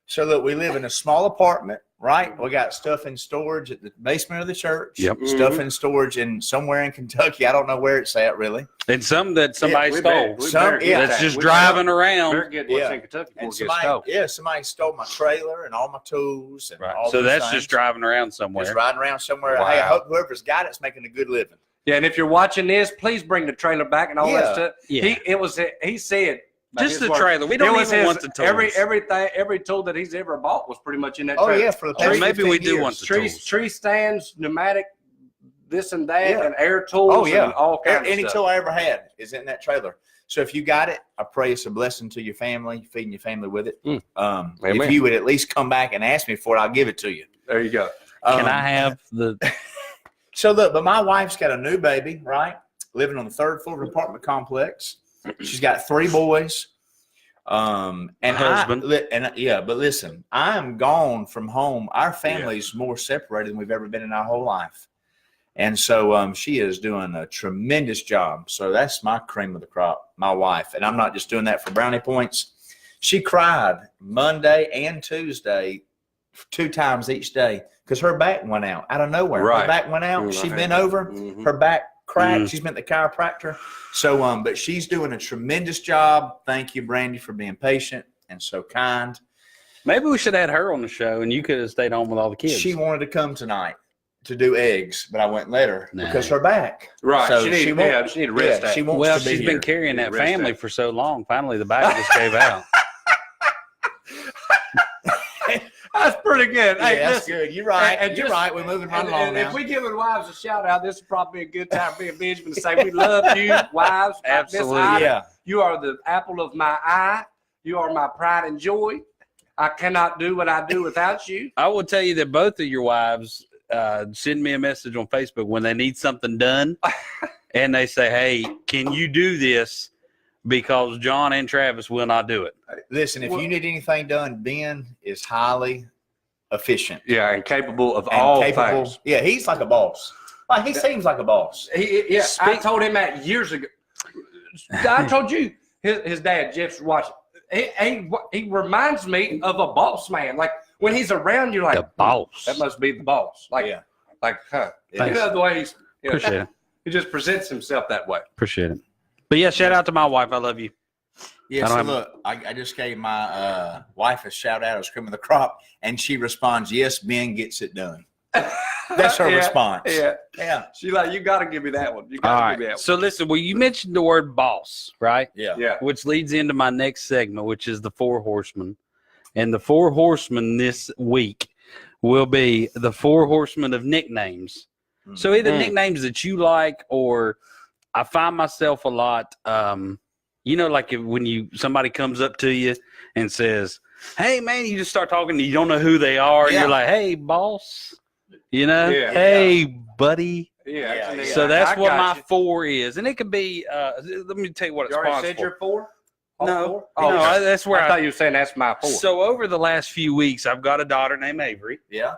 So look, we live in a small apartment, right? We got stuff in storage at the basement of the church. Yep. Stuff in storage in somewhere in Kentucky. I don't know where it's at really. And some that somebody we stole. better- we Some- better get yeah. That's that. just We driving better around. get what's Yeah. in Kentucky before And it gets stole. somebody stole my trailer and all my tools and Right. all So those that's things. just driving around somewhere. Just riding around somewhere. Wow. Hey, I hope whoever's got it's making a good living. Yeah, and if you're watching this, please bring the trailer back and all Yeah. that stuff. Yeah. He said by Just his the words, trailer. We it don't was even his- want the tools. every tool that he's ever bought was pretty much in that Oh trailer. yeah, for the Or past maybe 15 we do years. want the Tree, tools. tree stands, pneumatic, this and that, Yeah. and air tools, Oh, yeah. and all kinds Any of tool stuff. I ever had is in that trailer. So if you got it, I pray it's a blessing to your family, feeding your family with it. Amen. If you would at least come back and ask me for it, I'll give it to you. There you go. Can I have the? So look, but my wife's got a new baby, right? Living on the third floor of an apartment complex. She's got 3 boys. And Husband. But listen, I'm gone from home. Our family's more separated than we've ever been in our whole life. And so she is doing a tremendous job. So that's my cream of the crop, my wife. And I'm not just doing that for brownie points. She cried Monday and Tuesday 2 times each day because her back went out of nowhere. Right. Her back went out. Mhm. She's been over. Mhm. Her back cracked. Mhm. She's been at the chiropractor. So, but she's doing a tremendous job. Thank you, Brandy, for being patient and so kind. Maybe we should have had her on the show, and you could have stayed home with all the kids. She wanted to come tonight to do eggs, but I wouldn't let her Nah. because her back. Right. So she need won't- to rest that. she wants well, to be she's here. been carrying that Rest family that. for so long. Finally, the back just gave out. That's pretty good. Yeah, Hey, that's listen, good. You're right. and You're just- right. We're moving right and, along and now. if we giving wives a shout out, this would probably be a good time for me and Benjamin to say we love you, wives. Absolutely. Miss Ida, Yeah. You are the apple of my eye. You are my pride and joy. I cannot do what I do without you. I will tell you that both of your wives send me a message on Facebook when they need something done, and they say, "Hey, can you do this?" Because John and Travis will not do it. Listen, if Well- you need anything done, Ben is highly efficient Yeah, and capable of and all capable. things. Yeah, he's like a boss. Like he seems like a boss. I Speak- told him that years ago. I told you his dad, Jeff's watching. He reminds me of a boss man. Like when he's around, you're like, The boss. That must be the boss. Like, Yeah. huh? Yeah. You know the way he's. You know, Appreciate it. he just presents himself that way. Appreciate it. But yeah, shout out to my wife. I love you. Yeah, I so don't have- look, I just gave my wife a shout out as cream of the crop, and she responds, "Yes, Ben gets it done." That's her Yeah, response. Yeah. Yeah, She's like, you got to give me that one. You All got to give me right. that So listen, well, you mentioned the word boss, right? yeah. one. Yeah. Which leads into my next segment, which is the 4 horsemen. And the 4 horsemen this week will be the 4 horsemen of nicknames. So either Mm. nicknames that you like, or I find myself a lot, like when somebody comes up to you and says, "Hey man," you just start talking, you don't know who they are. And Yeah. you're like, "Hey boss," Yeah. "Hey buddy." Yeah. Yeah. So that's I what got my you. 4 is. And it could be, let me tell you what it's You already sponsored said for. you're 4? All No, 4? no, okay. that's where I thought you were saying that's my 4. So over the last few weeks, I've got a daughter named Avery. Yeah.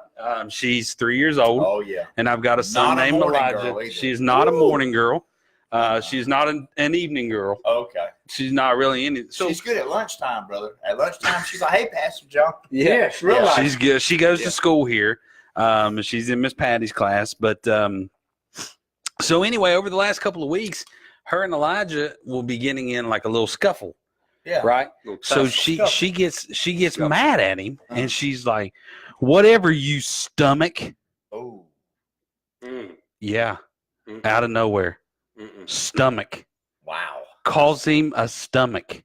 She's 3 years old, Oh yeah. and I've got a son Not a named morning Elijah. girl either. She's not a Woo. morning girl. She's not an evening girl. Okay. She's not really any. So She's good at lunchtime, brother. At lunchtime, she's like, "Hey, Pastor John." Yeah, she real Yeah. life. she's good. She goes Yeah. to school here. She's in Miss Patty's class. But so anyway, over the last couple of weeks, her and Elijah will be getting in like a little scuffle. Yeah. Right. So she gets mad at him, and she's like, "Whatever, you stomach." Oh. Yeah. Out of nowhere. Stomach. Wow. Calls him a stomach.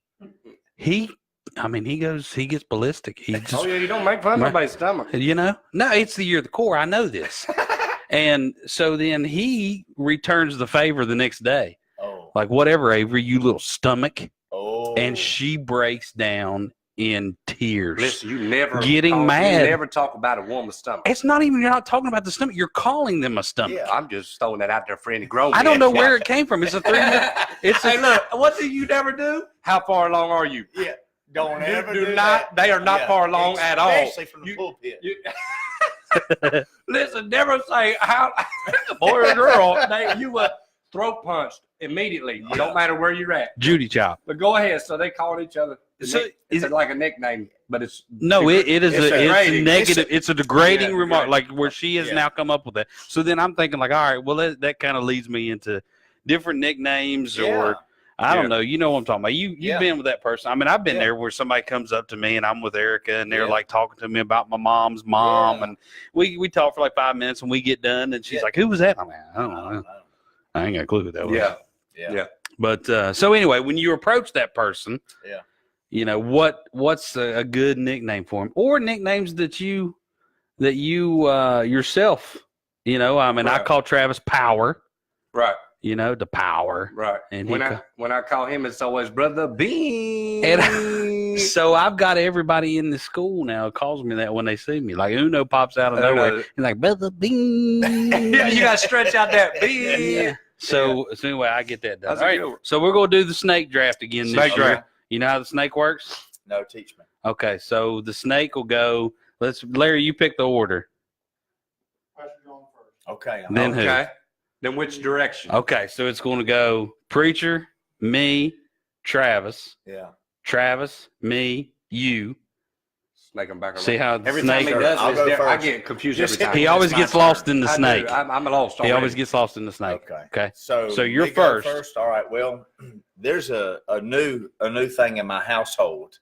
He gets ballistic. He just, you don't make fun of nobody's stomach. no, it's the year of the core. I know this. And so then he returns the favor the next day. Oh. Like, whatever, Avery, you little stomach. Oh. And she breaks down in tears. Listen, you never mad. You never talk about a woman's stomach. It's not even, you're not talking about the stomach. You're calling them a stomach. Yeah, I'm just throwing that out there for any grown. I don't know where it came from. It's a 3 minute. Hey, look, what do you never do? How far along are you? Yeah. Don't ever do do not. that. They are not far along at all. Especially from the pulpit. Listen, never say how boy or girl. You will throat punched immediately. Yeah. Don't matter where you're at. Judy chop. But go ahead. So they call each other. So It's like a nickname, but it's it's negative. It's a degrading remark, degrading. like where she has now come up with that. So then I'm thinking, like, all right, well, that kind of leads me into different nicknames, or I don't know. You know what I'm talking about. You've been with that person. I mean, I've been there where somebody comes up to me and I'm with Erica and they're like talking to me about my mom's mom, and we talk for like 5 minutes and we get done and she's like, "Who was that?" I'm like, "I don't know. I ain't got a clue who that was." Yeah. But so anyway, when you approach that person, what's a good nickname for him, or nicknames that you yourself, I mean, I call Travis Power, Right. The Power, Right. And when I call him, it's always Brother Bean. And so I've got everybody in the school now calls me that when they see me. Like Uno pops out of nowhere. He's like, Brother Bean. Yeah, you got to stretch out that Bean. Yeah. So anyway, I get that done. That's All right. So we're going to do the snake draft again Snake this year. draft. You know how the snake works? No, teach me. Okay. So the snake will go. Larry, you pick the order. Okay. Then who? Okay. Then which direction? Okay. So it's going to go Preacher, me, Travis. Yeah. Travis, me, you. Snake him back around. See how the every snake. time he does I'll this, go I first. get confused Just every time. He always gets lost in the I do. snake. I'm lost. He always gets lost in the snake. Okay. So you're we go first. All right. Well, there's a new thing in my household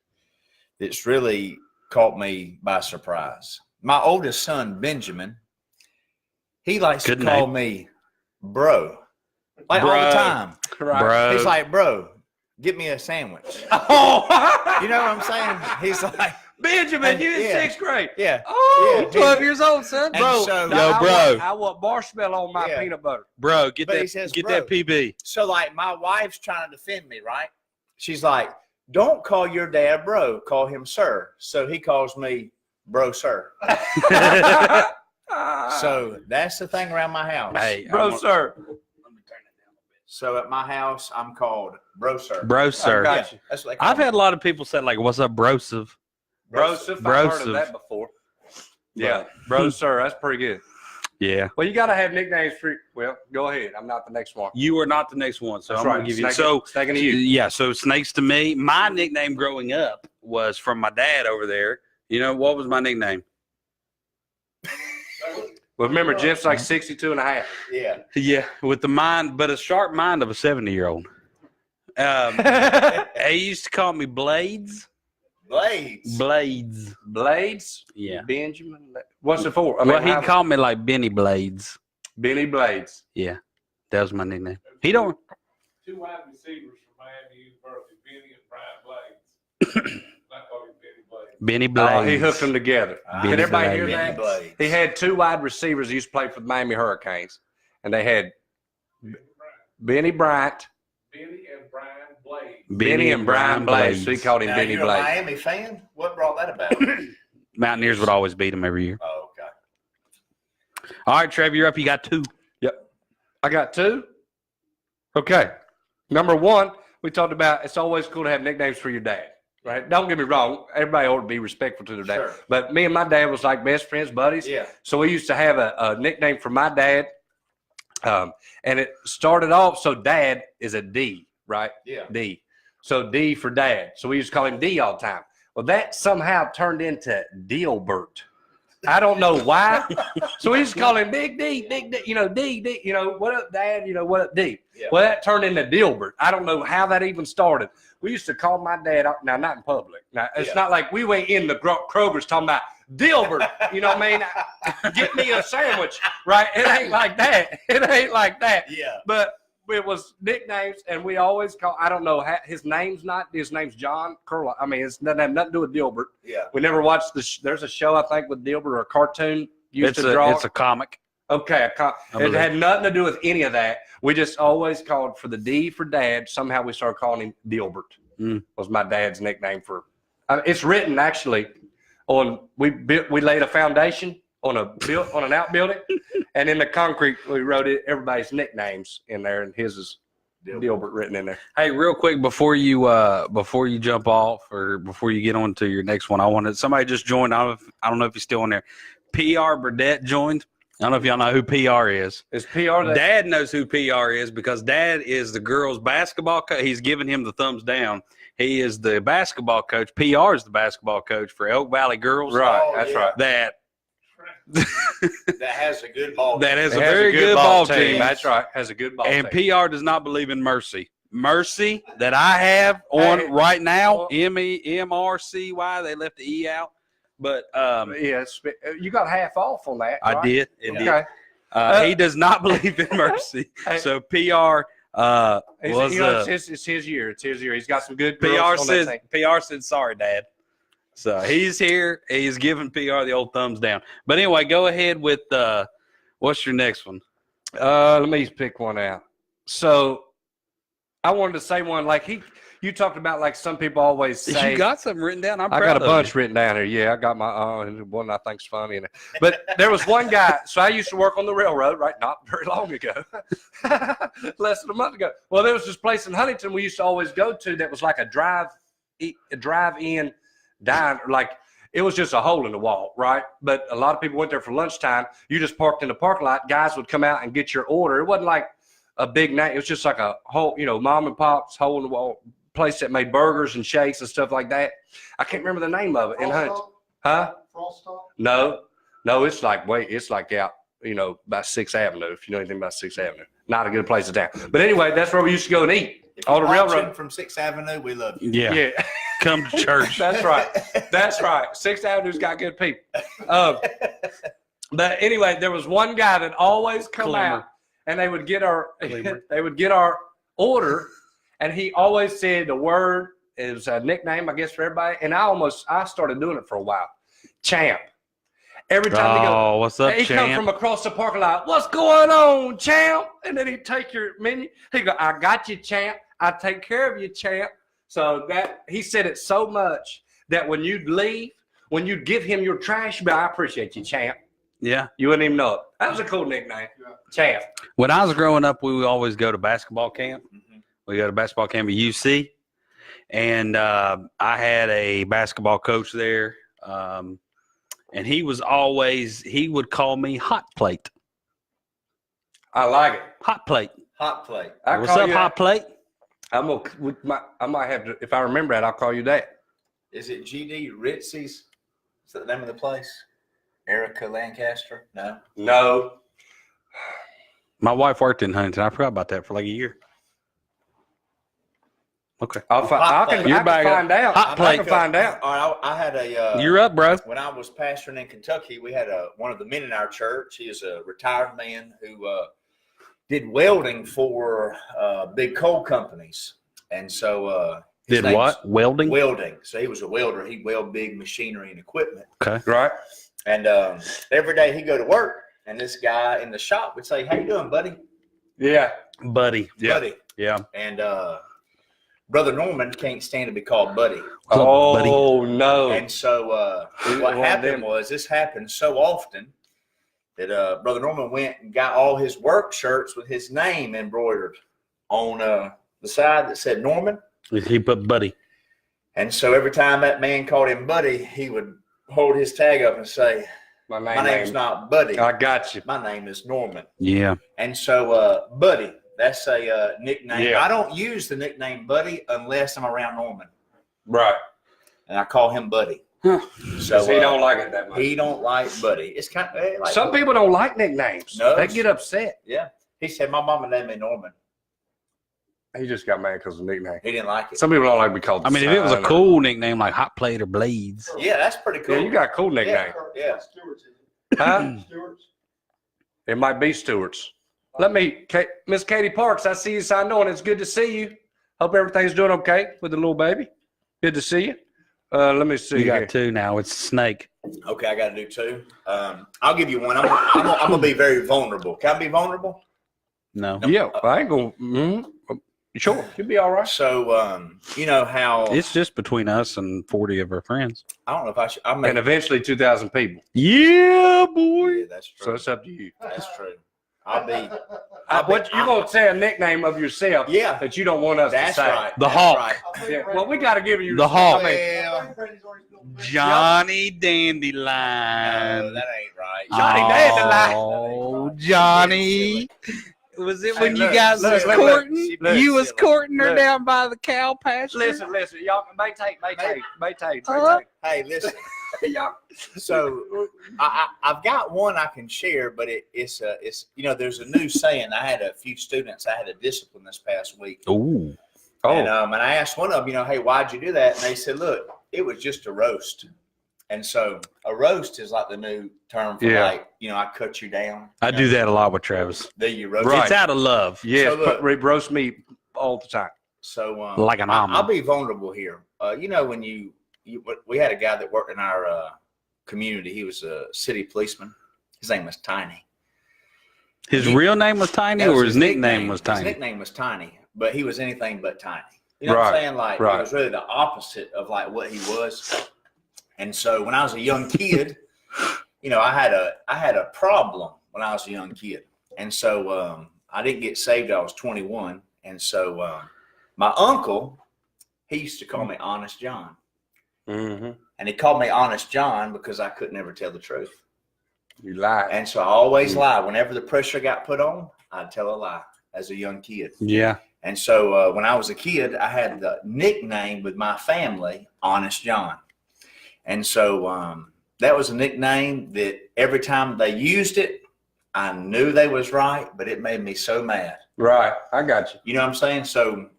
that's really caught me by surprise. My oldest son, Benjamin, he likes Good to call name. me bro. Like Bro. all the time. Bro. He's like, bro, get me a sandwich. Oh, You know what I'm saying? He's like, Benjamin, you in Yeah. 6th grade. yeah. Oh, Yeah. you're 12 years old, son. And Bro, so- Yo, bro. I want marshmallow on my Yeah. peanut butter. Bro, get But he that says, get bro. that PB. So like my wife's trying to defend me, right? She's like, don't call your dad bro, call him sir. So he calls me bro sir. So that's the thing around my house. Hey, bro, sir. So at my house, I'm called bro sir. Bro, sir. I got Yeah, you. that's what they call I've me. had a lot of people say, like, what's up, brosive? Broseph, I've heard of that before. Yeah, bro, sir, that's pretty good. Yeah. Well, you got to have nicknames for. Well, go ahead. I'm not the next one. You are not the next one, so That's I'm right. going to give you. Snaking to you. Yeah, so snakes to me. My nickname growing up was from my dad over there. You know, what was my nickname? Well, remember, Jeff's like 62 and a half. Yeah. Yeah, with the mind, but a sharp mind of a 70-year-old. He used to call me Blades. Blades. Blades. Blades? Yeah. Benjamin? What's it for? Well, he'd call me like Benny Blades. Benny Blades. Yeah, that was my nickname. He don't. 2 wide receivers from Miami University, Benny and Brian Blades. I call him Benny Blades. Benny Blades. Oh, he hooked them together. Benny Did everybody Blades. hear Benny that? Blades. He had 2 wide receivers who used to play for the Miami Hurricanes. And they had Benny Bryant. Benny and Brian Blades. Benny and Brian Blades. So he called him Now, Benny you're a Blades. Miami fan? What brought that about? Mountaineers would always beat him every year. Oh, okay. All right, Trev, you're up. You got 2. Yep. I got 2. Okay. Number 1, we talked about it's always cool to have nicknames for your dad. Right? Don't get me wrong. Everybody ought to be respectful to their dad. Sure. But me and my dad was like best friends, buddies. Yeah. So we used to have a nickname for my dad. And it started off, so dad is a D, right? Yeah. D. So D for dad. So we used to call him D all the time. Well, that somehow turned into Dilbert. I don't know why. So we used to call him Big D, Big D, D, what up, Dad? What up, D? Yeah. Well, that turned into Dilbert. I don't know how that even started. We used to call my dad, now not in public. Now, it's not like we went in the Kroger's talking about Dilbert, get me a sandwich, right? It ain't like that. It ain't like that. Yeah. But it was nicknames, and we always call, I don't know, his name's John Curl. I mean, it doesn't have nothing to do with Dilbert. Yeah. We never watched there's a show, I think, with Dilbert or a cartoon used to draw. It's a comic. Okay. It had nothing to do with any of that. We just always called for the D for Dad. Somehow we started calling him Dilbert. Was my dad's nickname for. It's written actually on we laid a foundation on an outbuilding, and in the concrete we wrote everybody's nicknames in there, and his is Dilbert written in there. Hey, real quick before you jump off or before you get on to your next one, somebody just joined. I don't know if he's still on there. PR Burdette joined. I don't know if y'all know who PR is. Is PR that? Dad knows who PR is because Dad is the girls' basketball coach. He's giving him the thumbs down. He is the basketball coach. PR is the basketball coach for Elk Valley Girls. Right, that's right. That has a good ball. That has a very good ball team. That's right. Has a good ball and team. PR does not believe in mercy. Mercy that I have on right now, MRCY. They left the E out. But yes, you got half off on that. Right? I did. It okay. did. He does not believe in mercy. So PR it's his year. It's his year. He's got some good PR said sorry, Dad. So he's here. He's giving PR the old thumbs down. But anyway, go ahead with what's your next one? Let me pick one out. So I wanted to say one like you talked about like some people always say. You got something written down? I got a bunch written down here. Yeah, I got my one I think's funny. But there was one guy. So I used to work on the railroad, right? Not very long ago, less than a month ago. Well, there was this place in Huntington we used to always go to that was like a drive-in diner. Like it was just a hole in the wall, right? But a lot of people went there for lunchtime. You just parked in the parking lot. Guys would come out and get your order. It wasn't like a big night. It was just like a whole, mom and pop's hole in the wall place that made burgers and shakes and stuff like that. I can't remember the name of it. Huh? Frost Talk? No, it's like out, by 6th Avenue. If you know anything about 6th Avenue, not a good place to town. But anyway, that's where we used to go and eat. All the railroad from 6th Avenue, we love you. Yeah. Come to church. That's right. 6th Avenue's got good people. But anyway, there was one guy that always come out, and they would get our order. And he always said the word is a nickname, I guess, for everybody. And I started doing it for a while. Champ. Every time he goes, what's up, he Champ? come from across the parking lot. What's going on, Champ? And then he'd take your menu. He'd go, I got you, Champ. I take care of you, Champ. So that he said it so much that when you'd leave, when you'd give him your trash bill, I appreciate you, Champ. Yeah. You wouldn't even know it. That was a cool nickname. Yeah. Champ. When I was growing up, we would always go to basketball camp. We go to basketball camp at UC, and I had a basketball coach there, and he would call me Hot Plate. I like it. Hot Plate. Hot Plate. What's up, Hot Plate? I might have to, if I remember that, I'll call you that. Is it GD Ritzy's? Is that the name of the place? Erica Lancaster? No. My wife worked in Huntington. I forgot about that for like a year. Okay. I can find out. Hot Plate. I can find out. All right, I had a. You're up, bro. When I was pastoring in Kentucky, we had one of the men in our church. He is a retired man who did welding for big coal companies, and so did what? Welding. Welding. So he was a welder. He'd weld big machinery and equipment. Okay. Right. And every day he'd go to work, and this guy in the shop would say, "How you doing, buddy?" Yeah, buddy. Yeah. Buddy. Yeah. And Brother Norman can't stand to be called buddy. Oh, buddy? No. And so what happened was this happened so often that Brother Norman went and got all his work shirts with his name embroidered on the side that said Norman. He put buddy. And so every time that man called him buddy, he would hold his tag up and say, my name's not Buddy. I got you. My name is Norman. Yeah. And so Buddy, that's a nickname. Yeah. I don't use the nickname Buddy unless I'm around Norman. Right. And I call him Buddy. So he don't like it that much. He don't like Buddy. It's kind of like, Some people don't like nicknames. No. They get upset. yeah. He said my mama named me Norman. He just got mad because of the nickname. He didn't like it. Some people don't like to be called. I mean, if it was a cool nickname like Hot Plate or Blades. Yeah, that's pretty cool. Yeah, you got a cool nickname. Yeah. Stewart's. Huh? Stewart's. It might be Stewart's. Let me, Miss Katie Parks, I see you signed on. It's good to see you. Hope everything's doing okay with the little baby. Good to see you. Let me see. You got here. 2 now. It's Snake. Okay, I got to do 2. I'll give you one. I'm gonna be very vulnerable. Can I be vulnerable? No. Yeah, I ain't going. Sure, you'll be all right. So, you know how It's just between us and 40 of our friends. I don't know if I should. And eventually 2,000 people. Yeah, boy. Yeah, that's So true. it's up to you. That's true. I'll be. What you gonna say a nickname of yourself? Yeah. That you don't want us That's to say. right. The that's Hawk. Right. Yeah. Well, we got to give you The Hawk. I mean, Well, Johnny no, Dandelion. that ain't right. Johnny Dandelion. Oh, Johnny. Was it when Hey, you look, guys look, was look, courting? look, You was look, courting her look. down by the cow pasture? listen, y'all. May take. Hey, listen. Y'all. So I've got one I can share, but it's there's a new saying. I had a few students I had to discipline this past week. Ooh. And I asked one of them, hey, why'd you do that? And they said, look, it was just a roast. And so a roast is like the new term for I cut you down. I do that a lot with Travis. Do you roast? Right. It's out of love. Yes, So look- roast meat all the time. So Like an omelet. I'll be vulnerable here. When we had a guy that worked in our community. He was a city policeman. His name was Tiny. His real name was Tiny, That was or his nickname was Tiny? His nickname was Tiny, but he was anything but Tiny. You know what I'm Right, saying? Like right. it was really the opposite of like what he was. And so when I was a young kid, I had a problem when I was a young kid. And so I didn't get saved till I was 21. And so my uncle, he used to call me Honest John. Mm-hmm. And he called me Honest John because I could never tell the truth. You lie. And so I always lie. Whenever the pressure got put on, I'd tell a lie as a young kid. Yeah. And so when I was a kid, I had the nickname with my family, Honest John. And so that was a nickname that every time they used it, I knew they was right, but it made me so mad. Right. I got you. You know what I'm saying? So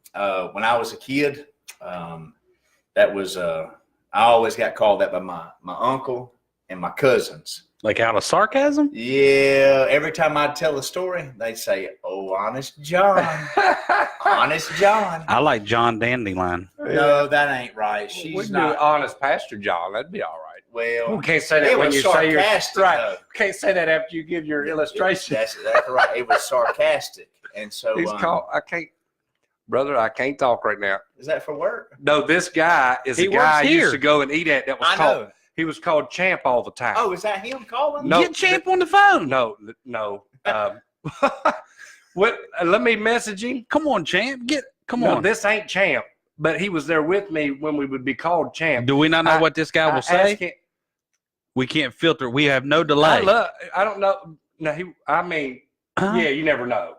when I was a kid, that was I always got called that by my uncle and my cousins. Like out of sarcasm? Yeah, every time I'd tell a story, they'd say, "Oh, Honest John, Honest John." I like John Dandelion. No, that ain't right. We She's do not. Honest Pastor John. That'd be all right. Well, We can't say that it when was you say your sarcastic, right. though. Can't say that after you give your illustration. That's right. It was sarcastic, and so He's called. I can't, brother. I can't talk right now. is that for work? No, this guy is He a guy I works used here. to go and eat at. That was I called. know. He was called Champ all the time. Oh, is that him calling? No. Get Champ on the phone. No. What? Let me message him. Come on, Champ. Come No, on. this ain't Champ, but he was there with me when we would be called Champ. Do we not know I- what this guy will I say? asked him- We can't filter. We have no delay. I don't know. No, Huh? yeah, you never know.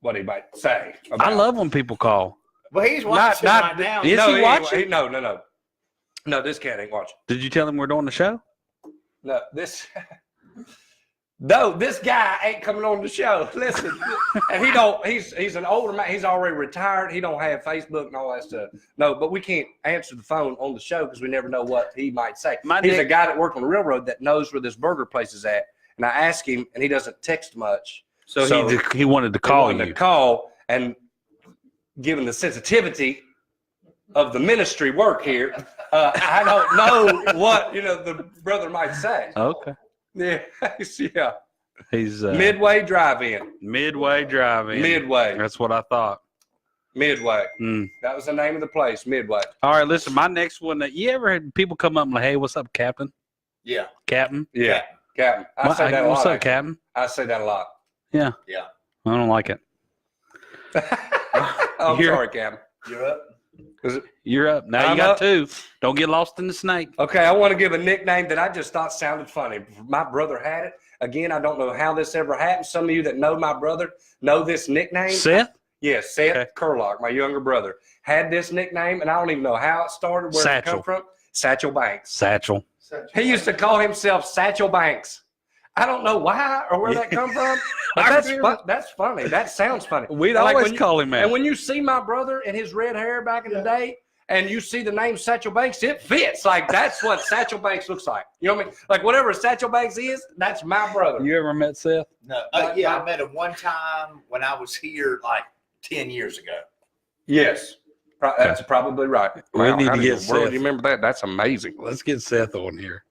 What he might say. I about- love when people call. Well, he's watching right now. Is he watching? No. No, this cat ain't watching. Did you tell him we're doing the show? No, this. No, this guy ain't coming on the show. Listen, and he don't. He's an older man. He's already retired. He don't have Facebook and all that stuff. No, but we can't answer the phone on the show because we never know what he might say. He's a guy that worked on the railroad that knows where this burger place is at. And I asked him, and he doesn't text much. So he wanted to call He wanted you. to call, and given the sensitivity of the ministry work here, I don't know what the brother might say. Okay. Yeah, yeah. He's Midway Drive-In. Midway Drive-In. Midway. That's what I thought. Midway. Mm. That was the name of the place. Midway. All right, listen. My next one. You ever had people come up and like, "Hey, what's up, Captain? Yeah. Captain? Yeah, Captain. I say that a lot. What's up, actually. Captain? I say that a lot. Yeah. Yeah. I don't like it. I'm You're- sorry, Captain. You're up. You're up now. I'm You got up. 2. Don't get lost in the snake. Okay, I want to give a nickname that I just thought sounded funny. My brother had it. Again, I don't know how this ever happened. Some of you that know my brother know this nickname. Seth? Yes, Seth Okay. Kiriluk, my younger brother, had this nickname, and I don't even know how it started, where it Satchel. come from. Satchel Banks. Satchel. He used to call himself Satchel Banks. I don't know why or where that come from, but that's funny. That sounds funny. We'd And always call him that. And when you see my brother and his red hair back in the day, and you see the name Satchel Banks, it fits. Like, that's what Satchel Banks looks like. You know what I mean? Like, whatever Satchel Banks is, that's my brother. You ever met Seth? No. Yeah, I met him one time when I was here like 10 years ago. Yes. That's probably right. We need how to in get the world Seth. do you remember that? That's amazing. Let's get Seth on here.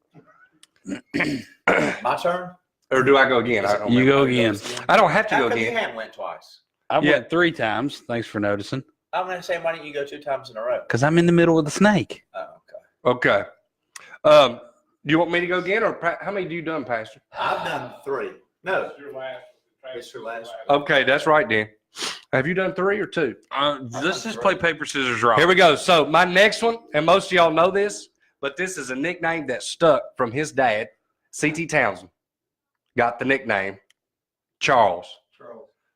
My turn? Or do I go again? I don't You remember. go again. I don't have to How go come you again. haven't went twice? I Yeah. went 3 times. Thanks for noticing. I'm going to say, why didn't you go 2 times in a row? Because I'm in the middle of the snake. Oh, okay. Okay. Do you want me to go again, or how many do you done, Pastor? I've done 3. No. It's your last. It's your last. Okay, that's right, Dan. Have you done 3 or 2? Let's just play paper, scissors, rock. Here we go. So my next one, and most of y'all know this, but this is a nickname that stuck from his dad, C.T. Townsend. Got the nickname Charles.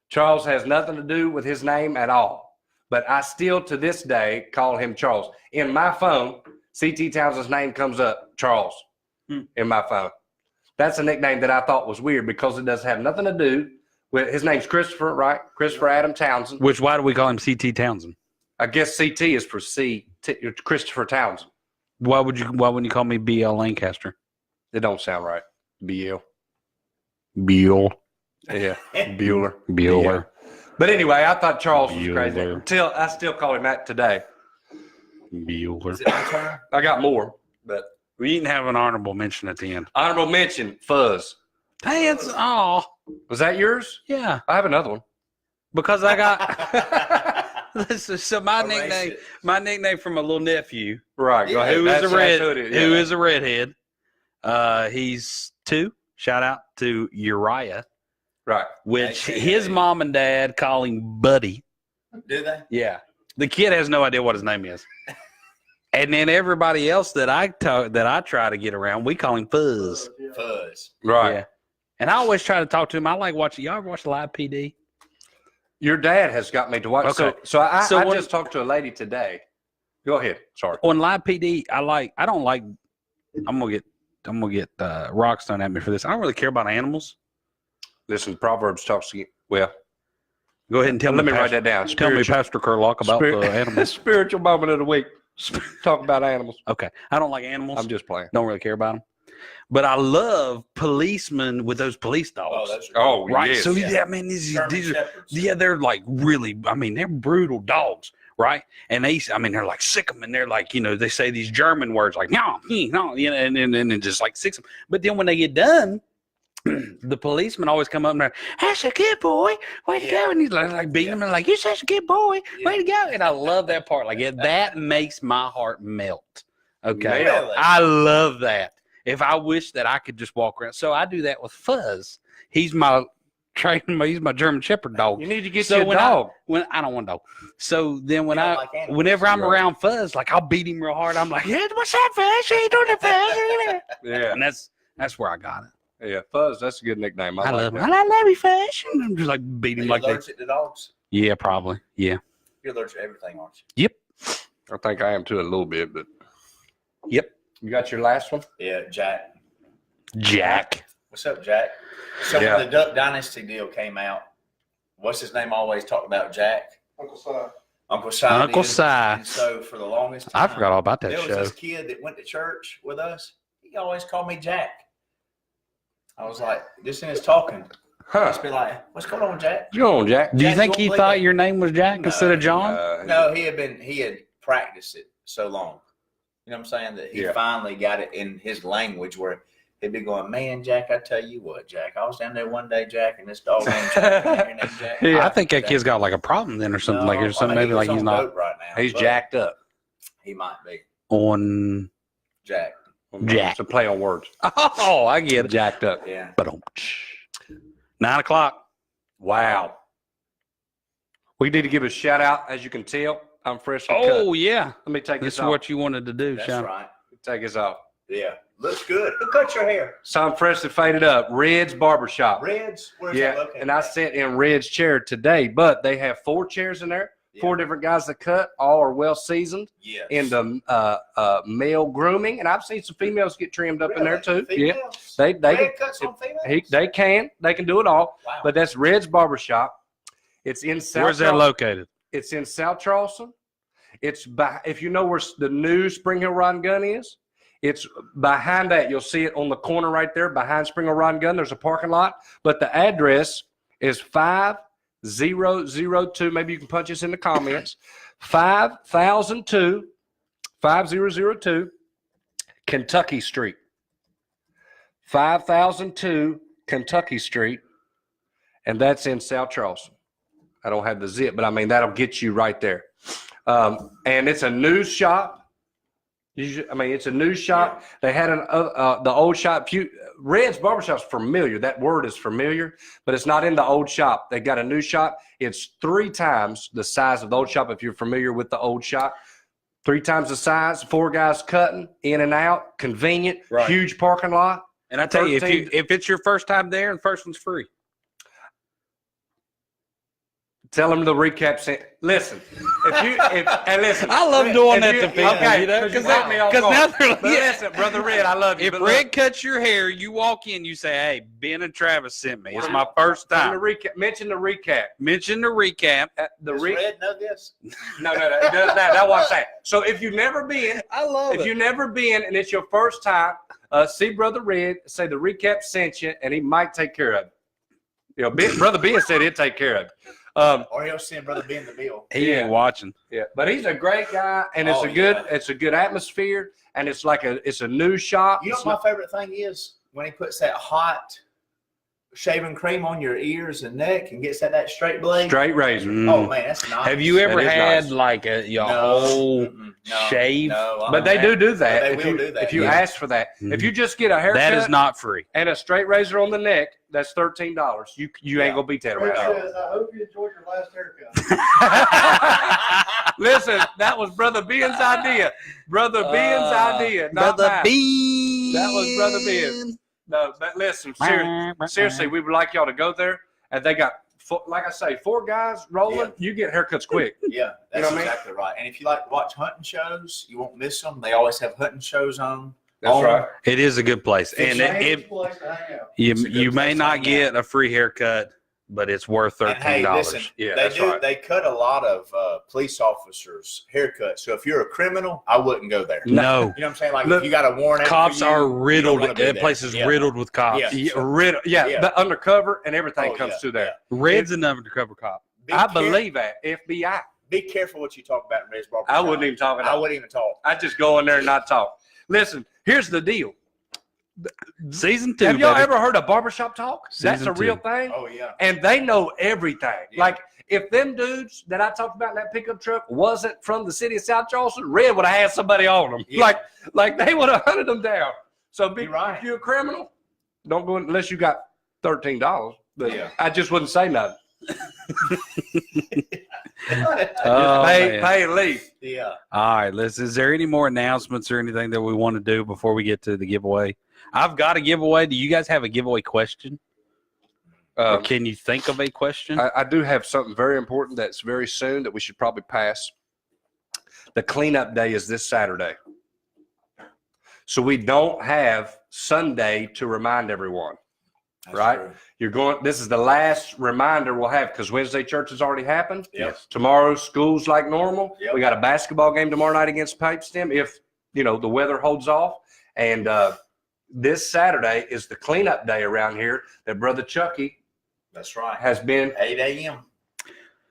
Charles has nothing to do with his name at all, but I still to this day call him Charles. In my phone, C.T. Townsend's name comes up, Charles, in my phone. That's a nickname that I thought was weird because it doesn't have nothing to do with, his name's Christopher, right? Christopher Adam Townsend. Why do we call him C.T. Townsend? I guess C.T. is for Christopher Townsend. Why wouldn't you call me B.L. Lancaster? It don't sound right. B.L. Bill. Yeah, Bueller. Bueller. But anyway, I thought Charles was crazy. Bueller. Until I still call him that today. Bueller. Is it my turn? I got more, but We didn't have an honorable mention at the end. honorable mention, Fuzz. Hey, it's Was that yours? yeah. I have another one. Because I got so my Erase nickname from my little nephew, Right, go Yeah, ahead. who is That's a red, who it is. who Yeah. is a redhead. He's 2. Shout out to Uriah, Right. which AKA. his mom and dad call him Buddy. Do they? Yeah, the kid has no idea what his name is. And then everybody else that I try to get around, we call him Fuzz. Fuzz. Right. Yeah. And I always try to talk to him. I like watching. Y'all ever watch Live PD? Your dad has got me to watch. Okay. So I when- just talked to a lady today. Go ahead. Sorry. On Live PD, I don't like. I'm gonna get Rockstone at me for this. I don't really care about animals. Listen, Proverbs talks to you. Well, Go ahead and tell let me. me write that down. Tell me, Pastor Kerlock, about the animals. Spiritual moment of the week. Talk about animals. Okay, I don't like animals. I'm just playing. Don't really care about them. But I love policemen with those police dogs. Oh, that's Oh, right. yes. So yeah, man, these German are Shepherds. yeah, they're like really. I mean, they're brutal dogs, right? And they're like sick 'em, and they're like, they say these German words like no, and just like sick 'em. But then when they get done, the policemen always come up and they're, "That's a good boy, way to go!" And he's like beating them and like, "You're such a good boy, way to go!" And I love that part. Like that makes my heart melt. Okay, Really? I love that. If I wish that I could just walk around, so I do that with Fuzz. He's my he's my German Shepherd dog. You need to get So you a when dog. When I don't want a dog, so then when You don't like animals. whenever I'm Right. around Fuzz, like I'll beat him real hard. I'm like, "Hey, what's up, Fuzz? How you doing, Fuzz?" Yeah. And that's where I got it. Yeah. Fuzz, that's a good nickname. I I like love him. that. I love you, Fuzz. And I'm just like beat Are him you like that. allergic to dogs? Yeah, probably. Yeah. You're allergic to everything, aren't you? I think I am too a little bit, but. Yep. You got your last one? Yeah, Jack. Jack. What's up, Jack? So Yeah. when the Duck Dynasty deal came out, what's his name always talked about Jack? Uncle Si. Uncle Si. Uncle did. Si. And so for the longest I time, forgot all about that there was show. this kid that went to church with us. He always called me Jack. I was like, just in his talking, Huh. just be like, "What's going on, Jack?" What's going on, Jack? Do you Jack, think you he won't thought believe it. your name was Jack No, instead of John? No, he had practiced it so long. You know what I'm saying? That he Yeah. finally got it in his language where he'd be going, "Man, Jack, I tell you what, Jack, I was down there one day, Jack, and this dog named Jack, named Jack." Yeah. I think that kid's got like a problem then, or something like, or something. Maybe like he's not right now. He's but jacked up. He might be on. Jack. Jack. It's a play on words. Oh, I get it. Jacked up. Yeah. But 9:00. Wow. We need to give a shout out. As you can tell, I'm freshly cut. Oh yeah, Let me take this this is off. what you wanted to do, That's Sean. right. Take this off. Yeah. Looks good. Who cut your hair? So I'm freshly faded up. Red's Barbershop. Reds? Where's Yeah, that located? and I sat in Red's chair today, but they have 4 chairs in there. 4 different guys that cut. All are well seasoned Yes. in the male grooming, and I've seen some females get trimmed up in there too. Yeah, Females? they Red cuts on females? they can do it all. Wow. But that's Red's Barbershop. It's in South. Where's that located? It's in South Charleston. It's by, if you know where the new Spring Hill Rod and Gun is, it's behind that. You'll see it on the corner right there behind Spring Hill Rod and Gun. There's a parking lot, but the address is 5002. Maybe you can punch us in the comments. 5002 Kentucky Street. 5002 Kentucky Street, and that's in South Charleston. I don't have the zip, but I mean that'll get you right there. And it's a new shop. It's a new shop. They had the old shop. Red's Barbershop's familiar. That word is familiar, but it's not in the old shop. They got a new shop. It's 3 times the size of the old shop. If you're familiar with the old shop, 3 times the size. 4 guys cutting in and out, convenient, Right. huge parking lot. And I tell you, 13 if it's your first time there, the first one's free. Tell them the recap. Listen, and listen. I love doing that to people. Okay, You know, because now they're like, But listen, Brother Red, I love you. if but Red cuts your hair, you walk in, you say, "Hey, Ben and Travis sent me. It's my first time." Mention the recap. Mention the recap. Does Red know this? No, it does not. That's what I'm saying. So if you've never been, I love if you've never been, and it's your first time, see Brother Red, say the recap sent you, and he might take care of it. You know, Brother Ben said he'd take care of it. Or he'll send Brother Ben the bill. He ain't watching. Yeah, but he's a great guy, and it's it's a good atmosphere, and it's a new shop. You know what my favorite thing is? When he puts that hot shaving cream on your ears and neck and gets that straight blade. Straight razor. Oh man, that's nice. Have you ever That is had nice. like your whole shave? No, But they do that. They if will you, do that, if you yeah. ask for that. Mhm. If you just get a haircut That is not free. and a straight razor on the neck, that's $13. You ain't gonna beat that Rick around. says, I hope you enjoyed your last haircut. Listen, that was Brother Ben's idea. Brother Ben's idea, not mine. B. That was Brother Ben. No, but listen, seriously, we would like y'all to go there. And they got, like I say, 4 guys rolling. Yeah. You get haircuts quick. Yeah, that's You know what I mean? exactly right. And if you like to watch hunting shows, you won't miss them. They always have hunting shows on. That's right. It is a good place, and Same place to hang out. It's a good you may place to not hang get a free haircut, but it's worth And hey, $13. listen, Yeah, they that's do. right. They cut a lot of police officers' haircuts. So if you're a criminal, I wouldn't go there. No, You know what I'm saying? Like Look, if you got a warrant, out cops for you, are you don't riddled. wanna be That there. place is Yeah. riddled with cops. Yeah. Yeah, the undercover and everything Oh, comes yeah, through there. Red's an undercover cop. Be I care- believe that. FBI. Be careful what you talk about in Red's Barbershop. I wouldn't even talk I about it. wouldn't even talk. I just go in there and not talk. Listen, here's the deal. Season 2. Have y'all baby. ever heard of barbershop talk? That's Season a real 2. thing. Oh yeah. And they know everything. Yeah. Like, if them dudes that I talked about in that pickup truck wasn't from the city of South Charleston, Red would have had somebody on them. Yeah. Like they would have hunted them down. So You're right. if you're a criminal, don't go in, unless you got $13. But Yeah. I just wouldn't say nothing. Oh, Pay man. and leave. Yeah. All right, Liz. Is there any more announcements or anything that we want to do before we get to the giveaway? I've got a giveaway. Do you guys have a giveaway question? Or can you think of a question? I do have something very important that's very soon that we should probably pass. The cleanup day is this Saturday. So we don't have Sunday to remind everyone. That's Right? true. This is the last reminder we'll have because Wednesday church has already happened. Yes. Tomorrow school's like normal. Yep. We got a basketball game tomorrow night against Pipestem if, the weather holds off. And this Saturday is the cleanup day around here that Brother Chucky That's right. has been. 8 a.m.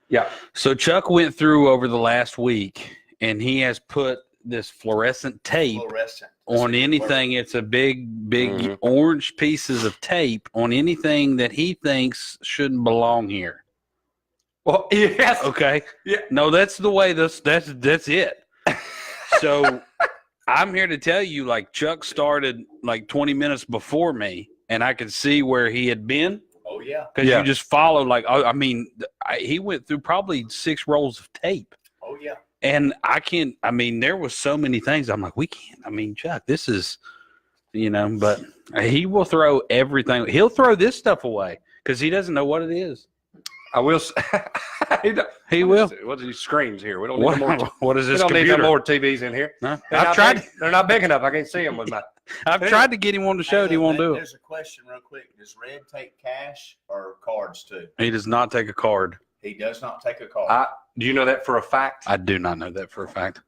Yeah. So Chuck went through over the last week, and he has put this fluorescent tape Fluorescent. on anything. It's a big Mhm. orange pieces of tape on anything that he thinks shouldn't belong here. Well, yes. Okay. Yeah. No, that's the way. That's it. So I'm here to tell you, like, Chuck started like 20 minutes before me, and I could see where he had been Oh yeah. because Yeah. you just followed. Like, he went through probably 6 rolls of tape. Oh yeah. And there was so many things. I'm like, we can't. Chuck, this is, but he will throw everything. He'll throw this stuff away because he doesn't know what it is. I will. He will. What are these screens here? We don't need no more. What is We this don't need computer? no more TVs in here. No? They're not big enough. I can't see them with my. I've tried to get him on the show. Hey, He look, won't do it. There's a question real quick. Does Red take cash or cards too? He does not take a card. He does not take a card. Do you know that for a fact? I do not know that for a fact.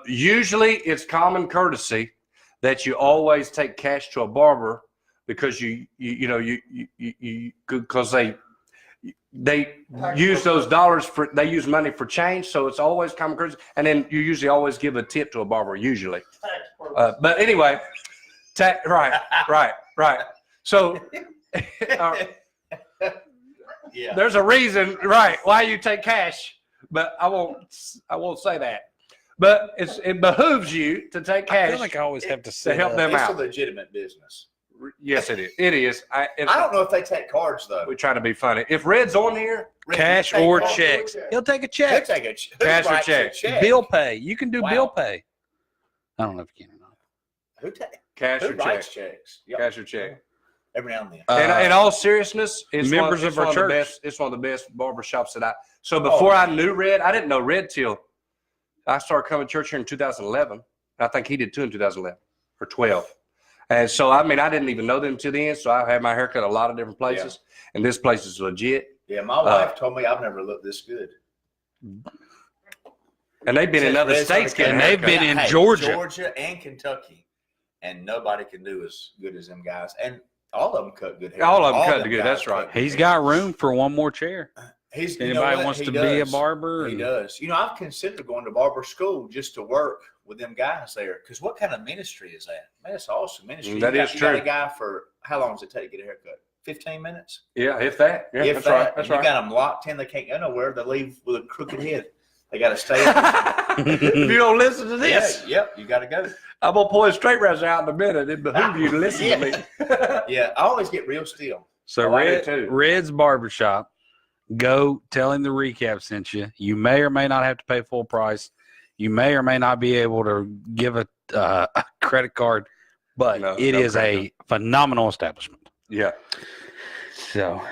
Usually, it's common courtesy that you always take cash to a barber because because they use those dollars they use money for change, so it's always common courtesy. And then you usually always give a tip to a barber, usually. But anyway, right. So Yeah. there's a reason, right, why you take cash, but I won't say that. But it behooves you to take I cash. feel like I always have to to say help them It's a out. legitimate business. Yes, it is. It is. I don't know if they take cards though. We try to be funny. If Red's on here, Red, cash you take or cards? checks. He'll take a He'll check. take a Cash or who writes a check? Bill pay. You can do Wow. bill pay. I don't know if you can or not. cash Who or check. writes checks? Yep. Cash or check. Every now and then. And in all seriousness, it's members of our one church. the best. It's one of the best barber shops that I. So before I knew Red, I didn't know Red till I started coming to church here in 2011. I think he did too in 2011 or 12. And so I didn't even know them till the end. So I had my haircut a lot of different places, and this place is legit. Yeah, my wife told me I've never looked this good. And they've been in other Red's states gonna getting And they've haircuts. been in Hey, Georgia. and Kentucky, and nobody can do as good as them guys. And all of them cut good hair. All of them cut good. guys That's cut right. good He's hair. got room for one more chair. He's you know Anybody what? wants He to be a does. barber? He and- does. I've considered going to barber school just to work with them guys there. Because what kind of ministry is that? Man, it's awesome ministry. That is You got a true. guy for how long does it take to get a haircut? 15 minutes. Yeah, if that. Yeah, If that's that, right. That's and right. you got them locked in. They can't go nowhere. They leave with a crooked head. They got to stay. If you don't listen to this, Yep. You got to go. I'm gonna pull his straight razor out in a minute. It behooves you to listen to me. Yeah. I always get real still. So Oh, I do too. Red's Barbershop, go tell him the recap sent you. You may or may not have to pay full price. You may or may not be able to give a credit card, but No, it no is credit. a phenomenal establishment. Yeah. So,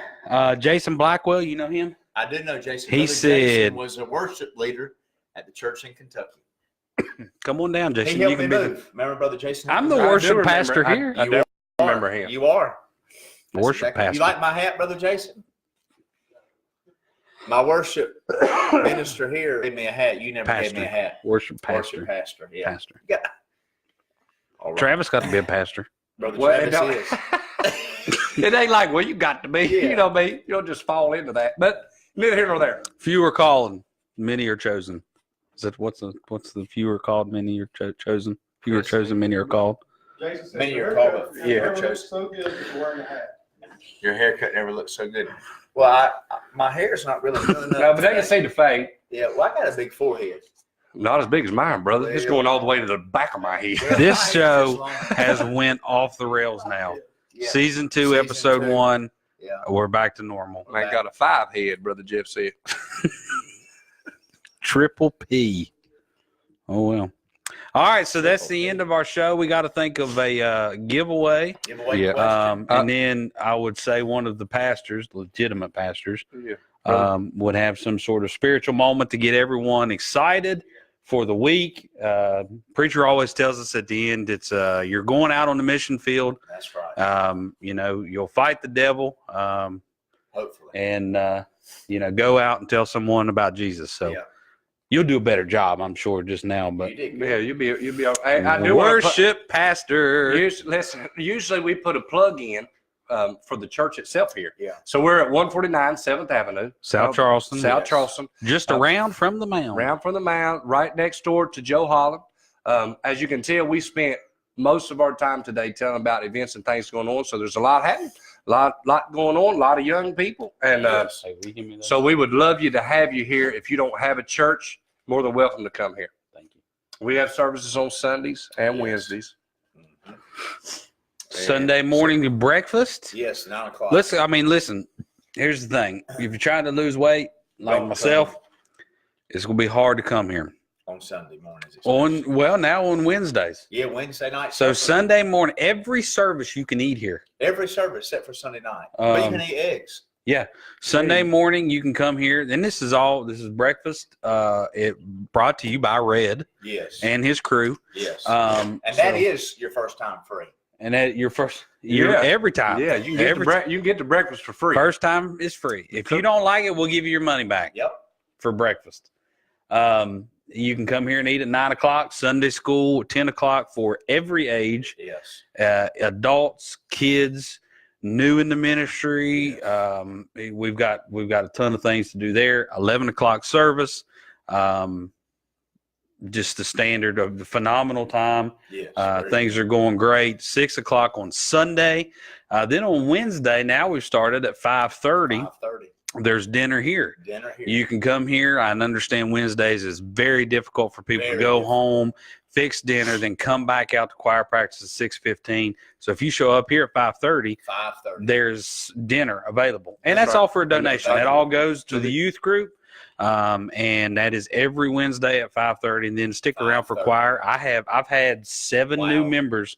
Jason Blackwell, you know him? I do know Jason. He Brother said- Jason was a worship leader at the church in Kentucky. Come on down, Jason. He helped me move. Remember, Brother Jason? I'm the I do worship remember- pastor I- here. I do remember him. You are. That's Worship exactly- pastor. You like my hat, Brother Jason? My worship minister here gave me a hat. You never gave me a hat. Worship pastor. Worship pastor. Yeah. Pastor. Yeah. All right. Travis got to be a pastor. Brother Well, Travis is. It ain't like, well, you got to be. Yeah. You know me. You don't just fall into that. But neither here nor there. Few are called, many are chosen. Is that what's the few are called, many are chosen? Few are chosen, many are called. Jason said, Many "Your are called, haircut but never few are looks chosen." so good that you're wearing a hat. Your haircut never looked so good. Well, my hair's not really good enough. No, but they can see the fade. Yeah, well, I got a big forehead. Not as big as mine, brother. It's going all the way to the back of my head. Well, This my hair's show just long. Has went off the rails now. Yeah. Season 2, Season episode 2. 1, Yeah. we're back to normal. I ain't got a 5 head, brother Jeff said. Triple P. Oh, well. All right, so that's the end of our show. We got to think of a giveaway. Giveaway Yeah. question. And then I would say one of the pastors, legitimate pastors, Yeah. would have some sort of spiritual moment to get everyone excited for the week. Preacher always tells us at the end, it's you're going out on the mission field. That's right. You'll fight the devil Hopefully. and, go out and tell someone about Jesus. So Yeah. you'll do a better job, I'm sure, just now. But You did good. Yeah, you'll be all right. I do wanna worship pastor. Usually we put a plug in for the church itself here. Yeah. So we're at 149 7th Avenue. South Charleston. South Yes. Charleston. Just around from the mound. Around from the mound, right next door to Joe Holland. As you can tell, we spent most of our time today telling about events and things going on. So there's a lot happening, a lot going on, a lot of young people. And Yes. Hey, will you give me that? so we would love you to have you here. If you don't have a church, more than welcome to come here. Thank you. We have services on Sundays and Yes. Wednesdays. Mhm. Sunday morning breakfast. Yes, 9 o'clock. Listen. Here's the thing: if you're trying to lose weight, like Don't myself, it's gonna be hard to come here. On Sunday mornings. Now on Wednesdays. Yeah, Wednesday night. So supper. Sunday morning, every service you can eat here. Every service except for Sunday night. But you Um, can eat eggs. Yeah. Sunday morning, you can come here. And this is breakfast. It brought to you by Red Yes. and his crew. Yes. And that is your first time free. And at your first year, every time. Yeah, you can get the breakfast for free. First time is free. If you don't like it, we'll give you your money back. Yep. For breakfast. You can come here and eat at 9 o'clock. Sunday school at 10 o'clock for every age. Yes. Adults, kids, new in the ministry. We've got a ton of things to do there. 11 o'clock service. Just the standard of the phenomenal time. Yes, things are going great. 6 o'clock on Sunday. Then on Wednesday, now we've started at 5:30. 5:30. There's dinner here. You can come here. I understand Wednesdays is very difficult for people to go home, fix dinner, then come back out to choir practice at 6:15. So if you show up here at 5:30, there's dinner available. And that's all for a donation. That all goes to the youth group. And that is every Wednesday at 5:30. And then stick around for choir. I've had 7 new members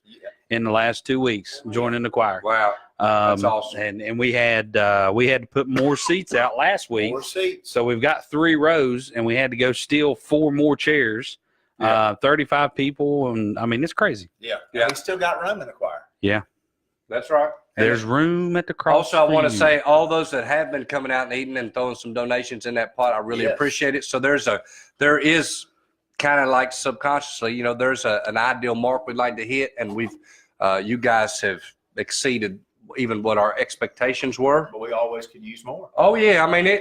in the last 2 weeks joining the choir. Wow. That's awesome. And we had to put more seats out last week. More seats. So we've got 3 rows, and we had to go steal 4 more chairs. 35 people, and I mean it's crazy. Yeah. We still got room in the choir. Yeah, that's right. There's room at the cross. Also, I want to say all those that have been coming out and eating and throwing some donations in that pot, I really appreciate it. So there is kind of like subconsciously, there's an ideal mark we'd like to hit, and you guys have exceeded even what our expectations were. But we always could use more. Oh yeah, I mean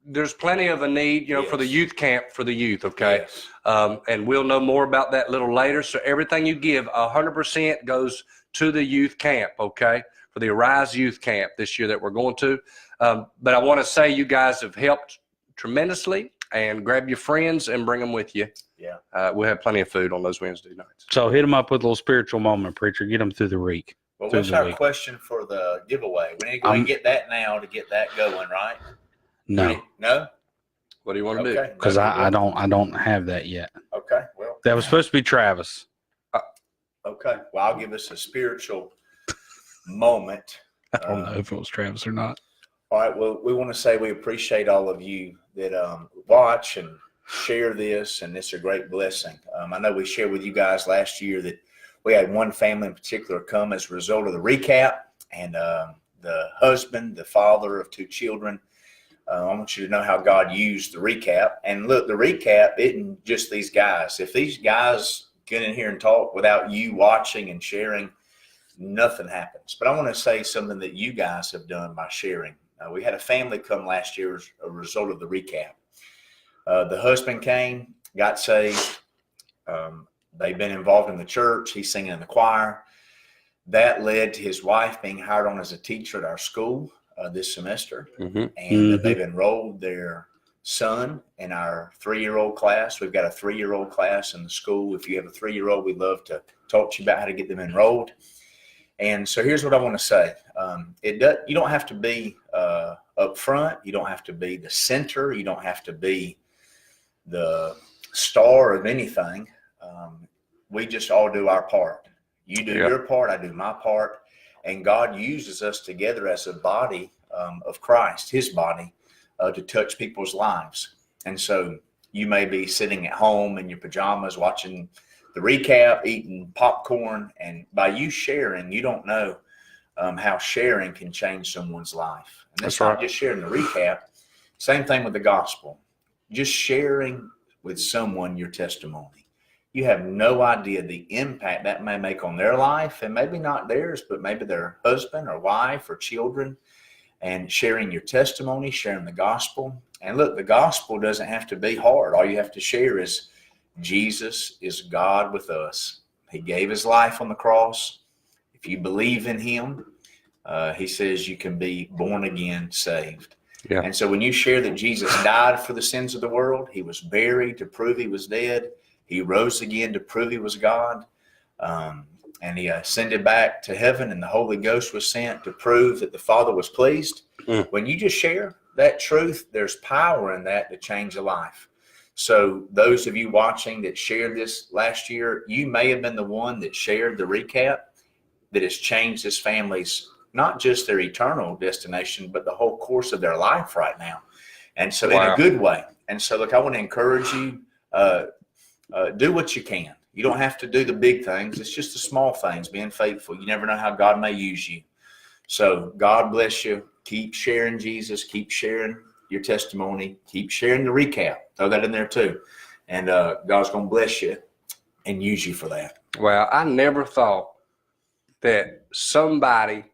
there's plenty of a need, for the youth camp for the youth. Okay, and we'll know more about that a little later. So everything you give, 100% goes to the youth camp. Okay, for the Arise Youth Camp this year that we're going to. But I want to say you guys have helped tremendously. And grab your friends and bring them with you. Yeah, we'll have plenty of food on those Wednesday nights. So hit them up with a little spiritual moment, preacher. Get them through the week. Well, what's our question for the giveaway? We need to go and get that now to get that going, right? No. No? What do you want to do? Because I don't have that yet. Okay. Well, that was supposed to be Travis. Okay. Well, I'll give us a spiritual moment. I don't know if it was Travis or not. All right. Well, we want to say we appreciate all of you that watch and share this, and it's a great blessing. I know we shared with you guys last year that we had one family in particular come as a result of the reCAP, and the husband, the father of 2 children. I want you to know how God used the reCAP. And look, the reCAP isn't just these guys. If these guys get in here and talk without you watching and sharing, nothing happens. But I want to say something that you guys have done by sharing. We had a family come last year as a result of the reCAP. The husband came, got saved. They've been involved in the church. He's singing in the choir. That led to his wife being hired on as a teacher at our school this semester. And they've enrolled their son in our 3-year-old class. We've got a 3-year-old class in the school. If you have a 3-year-old, we'd love to talk to you about how to get them enrolled. And so here's what I want to say. You don't have to be up front. You don't have to be the center. You don't have to be the star of anything. We just all do our part. You do your part. I do my part. And God uses us together as a body of Christ, his body, to touch people's lives. And so you may be sitting at home in your pajamas watching the reCAP, eating popcorn, and by you sharing, you don't know how sharing can change someone's life. And that's not just sharing the reCAP. Same thing with the gospel. Just sharing with someone your testimony. You have no idea the impact that may make on their life, and maybe not theirs, but maybe their husband or wife or children. And sharing your testimony, sharing the gospel. And look, the gospel doesn't have to be hard. All you have to share is Jesus is God with us. He gave his life on the cross. If you believe in him, he says you can be born again, saved. Yeah. And so when you share that Jesus died for the sins of the world, he was buried to prove he was dead. He rose again to prove he was God. And he ascended back to heaven, and the Holy Ghost was sent to prove that the Father was pleased. When you just share that truth, there's power in that to change a life. So those of you watching that shared this last year, you may have been the one that shared the reCAP that has changed this family's not just their eternal destination, but the whole course of their life right now. And so in Wow. a good way. And so, look, I want to encourage you, do what you can. You don't have to do the big things. It's just the small things, being faithful. You never know how God may use you. So God bless you. Keep sharing Jesus. Keep sharing your testimony. Keep sharing the recap. Throw that in there too. And God's going to bless you and use you for that. Well, I never thought that somebody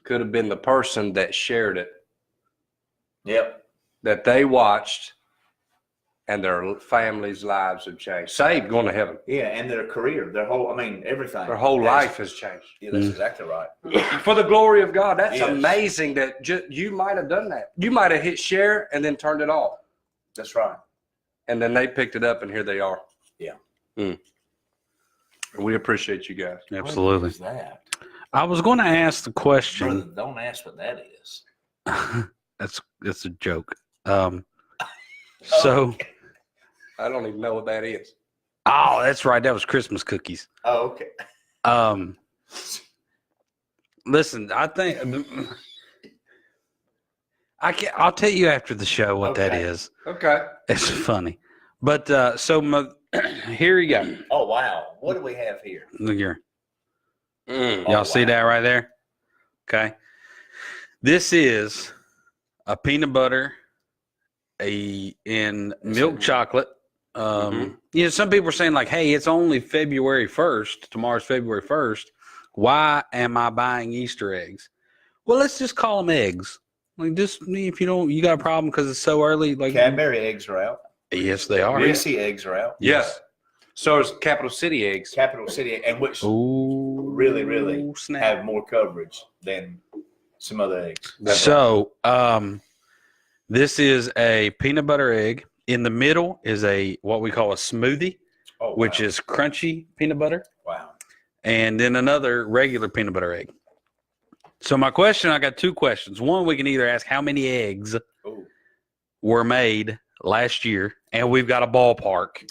could have been the person that shared it, Yep. that they watched, and their families' lives have changed. Saved, going to heaven. Yeah, and their career, everything. Their whole life has changed. Yeah, that's exactly right. For the glory of God. That's Yes. amazing that you might have done that. You might have hit share and then turned it off. That's right. And then they picked it up, and here they are. Yeah. We appreciate you guys. Absolutely. What is that? I was going to ask the question. Brother, don't ask what that is. That's a joke. So, I don't even know what that is. oh, that's right. That was Christmas cookies. Oh, okay. Listen, I think I'll tell you after the show what that Okay. is. Okay. It's funny, but here you go. Oh, wow. What do we have here? Look here. Mm. Y'all Oh, see wow. that right there? Okay. This is a peanut butter, in milk chocolate. You know, some people are saying like, "Hey, it's only February 1st. Tomorrow's February 1st. Why am I buying Easter eggs?" Well, let's just call them eggs. Like, just if you got a problem because it's so early. Like, Cadbury eggs are out. yes, they are. Reese eggs are out. Yes. So is Capital City eggs. Capital City, and which Ooh, really snap. have more coverage than some other eggs. So, this is a peanut butter egg. In the middle is what we call a smoothie, Oh, which wow. is crunchy peanut butter, Wow. and then another regular peanut butter egg. So my question, I got two questions. One, we can either ask how many eggs Ooh. were made last year, and we've got a ballpark.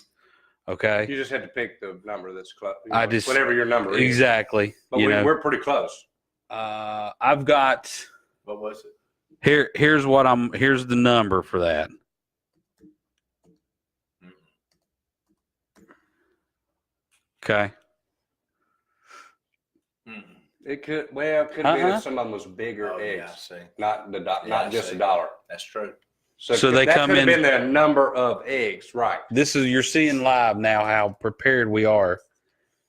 Okay. You just had to pick the number that's close. Whatever your number is. Exactly. But we're pretty close. I've got What was it? here's the number for that. Okay. It could be that some of them was bigger Oh, yeah, I eggs, see. not I just see. $1. That's true. So they that come could have in- been the number of eggs, right? You're seeing live now how prepared we are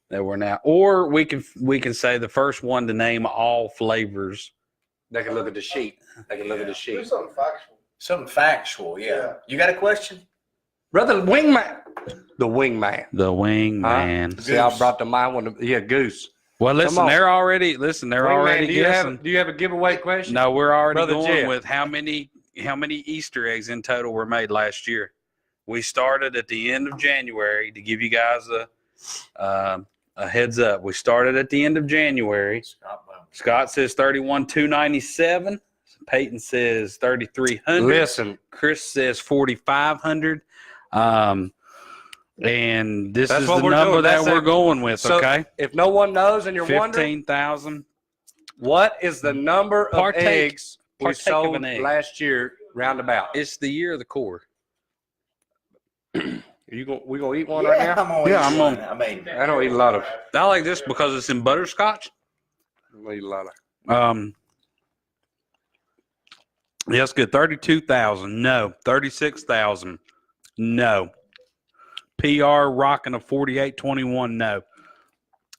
that we're now, or we can say the first one to name all flavors. They can look at the sheet. They can look at the Do sheet. something factual. Something factual, yeah. Yeah. You got a question? Brother, the wingman. The wingman. The wing Huh? man. See, I brought to mind one. Yeah, Goose. Well, listen, on. they're already Wingman, do you guessing. do you have a giveaway question? No, we're already Brother going Jeff. with how many Easter eggs in total were made last year. We started at the end of January to give you guys a heads up. We started at the end of January. Scott says 31,297. Peyton says 3,300. Listen, Chris says 4,500. And this That's is what the we're number doing. that That's we're it. going with. So, Okay, if no one knows and you're wondering, 15,000. what is the number of Partake- eggs we partake of sold an egg. last year, roundabout? It's the year of the core. We gonna eat one right Yeah, now? I'm on. Yeah, I'm on. I mean, I don't eat a lot of. I like this because it's in butterscotch. I don't eat a lot of. Yeah, that's good. 32,000. No. 36,000. No. PR rocking a 48.21. No.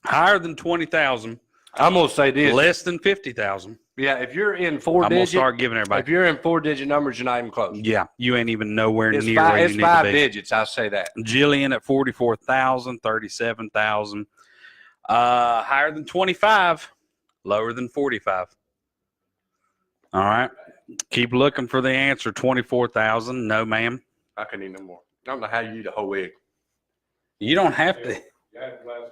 Higher than 20,000. I'm gonna say this. Less than 50,000. Yeah, if you're in I'm gonna 4-digit, start giving everybody. if you're in 4-digit numbers, you're not even close. Yeah, you ain't even nowhere It's near where you it's need 5 to be. digits. I'll say that. Jillian at 44,000, 37,000. Higher than 25, lower than 45. All right. Keep looking for the answer. 24,000. No, ma'am. I can eat no more. I don't know how you eat a whole egg. You don't have to.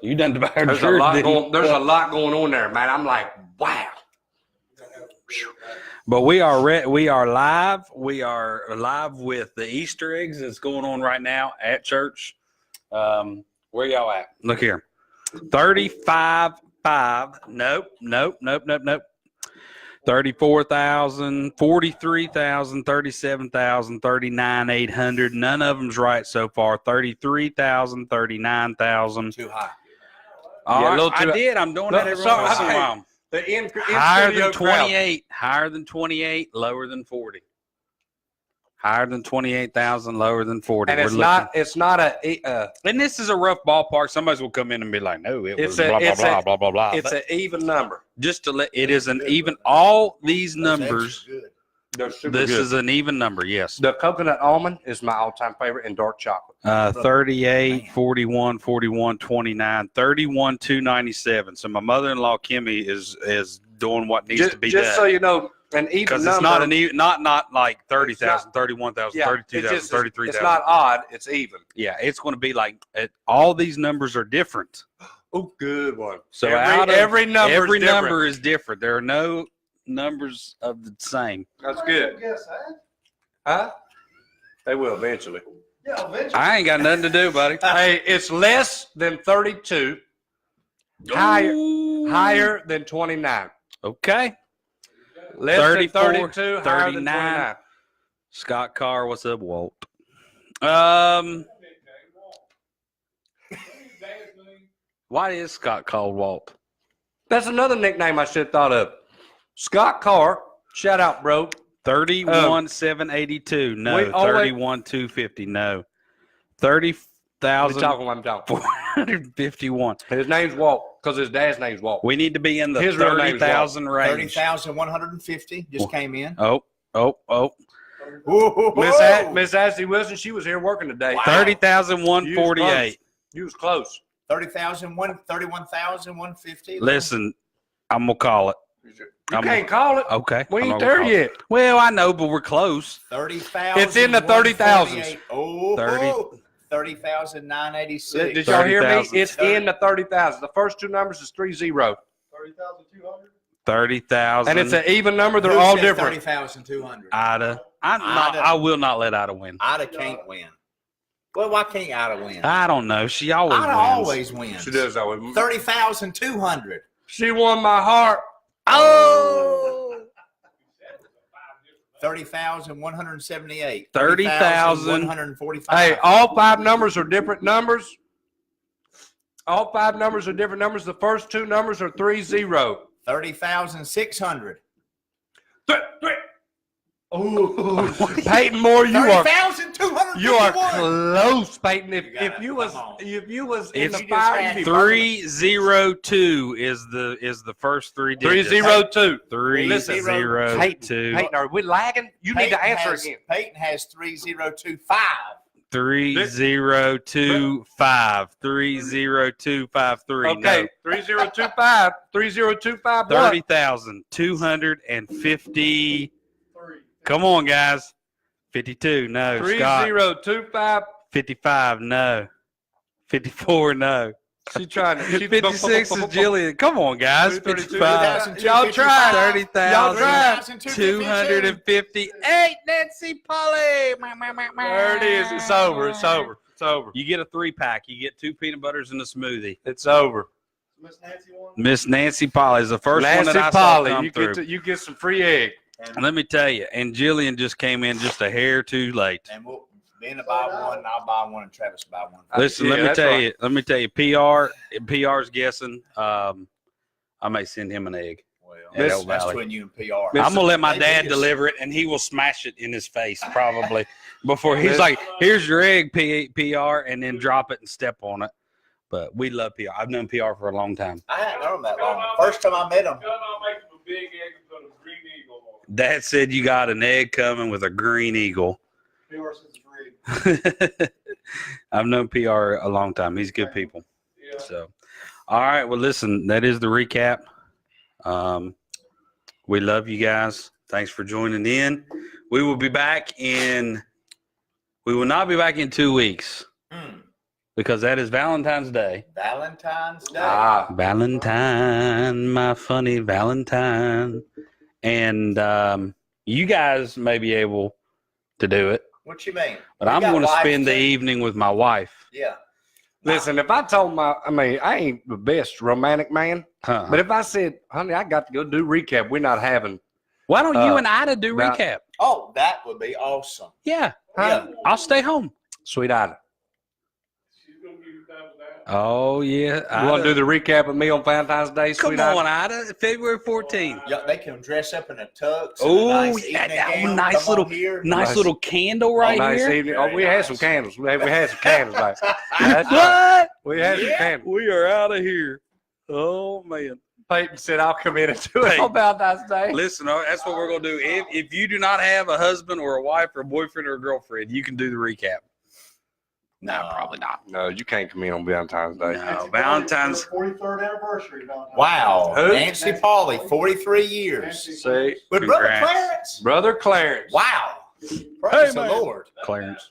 You done devoured There's yours, a lot didn't you? going. There's a lot going on there, man. I'm like, wow. But we are live. We are live with the Easter eggs that's going on right now at church. Where y'all at? Look here. 35.5. Nope. 34,000, 43,000, 37,000, 39,800. None of them's right so far. 33,000, 39,000. Too high. All Yeah, a right, little I too- did. I'm doing No, that every so, once in a okay. while. The Higher in-studio than crowd. 28. Higher than 28. Lower than 40. Higher than 28,000. Lower than 40. And We're it's looking. not a And this is a rough ballpark. Somebody will come in and be like, "No, it It's was a- blah blah it's blah a- blah blah blah." it's But an even number. just to let it is an even. All these Those eggs numbers. are good. They're super This good. is an even number. Yes. The coconut almond is my all-time favorite, and dark chocolate. 38, Man. 41, 41, 29, 31, 297. So my mother-in-law Kimmy is doing what needs to be Just done. so you know, an even Because number. it's not an even, not like It's 30,000, 31,000, yeah, 32,000, it's 33,000. not odd. It's even. Yeah, it's going to be like all these numbers are different. Oh, good one. So every number every is different. number is different. There are no numbers of the same. That's good. Guess that. Huh? They will eventually. Yeah, eventually. I ain't got nothing to do, buddy. Hey, it's less than 32, higher than 29. Okay. Less 34, than 32, higher than 39. 29. Scott Carr, what's up, Walt? Why is Scott called Walt? That's another nickname I should have thought of. Scott Carr. Shout out, bro. 31,782. No. we always- 31,250. No. I'm 30,451. talking. I'm talking. His name's Walt because his dad's name's Walt. We need to be in the His real name's 30,000 range. 30,150 just came in. Oh. Miss Ashley Wilson, she was here working today. Wow. 30,148. You was close. 31,150. Listen, I'm going to call it. You can't call it. Okay. We I'm ain't gonna there call it. yet. Well, I know, but we're close. 30,000. It's in the 30,000s. Oh, 30. 30,986. Did y'all hear me? 30,000. It's in the 30,000. The first two numbers is 30. 30,200. 30,000. And it's an even number. They're Who all said different. 30,200. Ida. Ida. I will not let Ida win. Ida can't win. Well, why can't Ida win? I don't know. She always Ida wins. always wins. She does always. 30,200. She won my heart. Oh. 30,178. 30,145. Hey, all five numbers are different numbers. All five numbers are different numbers. The first two numbers are 30. 30,600. Ooh, Peyton Moore, you are 30,251. close, Peyton. If got you it. was Come on. if you was in If the you just fire, had you'd be burning. 302 is the first three digits. 302. 302. Peyton, are we lagging? You need to answer again. Peyton has 3025. 3025. 30253. Okay, No. 3025. 3025. What? 30,250. Come on, guys. 52. No. Scott. 3025. 55. No. 54. No. She's trying to. 56 is Jillian. Come on, guys. 55. 30,255. Y'all try. 30,258. Nancy Polly. There it is. It's over. It's over. It's over. You get a 3-pack. You get 2 peanut butters and a smoothie. It's over. Miss Nancy won. Miss Nancy Polly is the first one Nancy that I saw Polly, come you through. you get some free egg. And let me tell you, and Jillian just came in just a hair too late. And we'll Ben will buy one, and I'll buy one, and Travis will buy one. Listen, Yeah, let me that's tell right. you. Let me tell you. PR's guessing. I may send him an egg. Well, At that's Elk Valley. between you and PR. I'm gonna let my They dad just- deliver it, and he will smash it in his face probably before he's Miss- like, "Here's your egg, PR," and then drop it and step on it. But we love PR. I've known PR for a long time. I hadn't known him that long. First time I met him, Y'all not make him a big egg and put a green eagle on it. Dad said you got an egg coming with a green eagle. PR says it's rigged. I've known PR a long time. He's good people. Yeah. So, all right. Well, listen, that is the recap. We love you guys. Thanks for joining in. We will be back we will not be back in 2 weeks because that is Valentine's Day. Valentine's Day. Valentine, my funny Valentine. And you guys may be able to do it, What you mean? but We I'm got going to wives spend the too. evening with my wife. Yeah. Listen, if I told I ain't the best romantic man, Huh. but if I said, honey, I got to go do recap, we're not having Why don't you and Ida do about- recap? Oh, that would be awesome. Yeah, Yeah. I'll stay home. Sweet Ida. She's gonna give you thumbs down. Oh yeah, You want to do the recap with me on Valentine's Day, Come Sweet on, Ida? Ida. February 14th. Yeah, they can dress up in a tux. Oh, and a nice yeah, evening that gown. nice Come on little- here. Nice Nice. little candle right nice here. evening. Oh, we Very had some nice. candles. We had some candles. Like, that's right. What? We had some Yeah. candles. We are out of here. Oh man. Peyton said, I'll come in and do it Hey. on Valentine's Day. Listen, that's what we're gonna do. If you do not have a husband or a wife or a boyfriend or a girlfriend, you can do the recap. No, probably not. No, you can't come in on Valentine's Day. No, Valentine's. 43rd anniversary. Valentine's. Wow. Who? Nancy Pauly, 43 years. See, With Brother Congrats. Clarence. Brother Clarence. Wow. Praise the man. Lord. Clarence.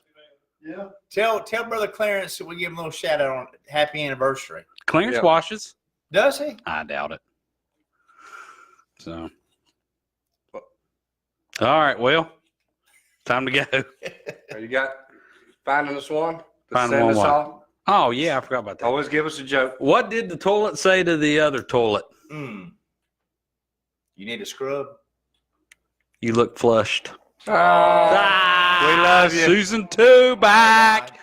Yeah. Tell Brother Clarence that we give him a little shout out on happy anniversary. Clarence Yep. washes. Does he? I doubt it. So. All right. Well, time to go. You got Finding the Swan? To Finding send the us Swan. off? Oh yeah, I forgot about that. Always give us a joke. What did the toilet say to the other toilet? You need a scrub? You look flushed. We love you. Season 2 back.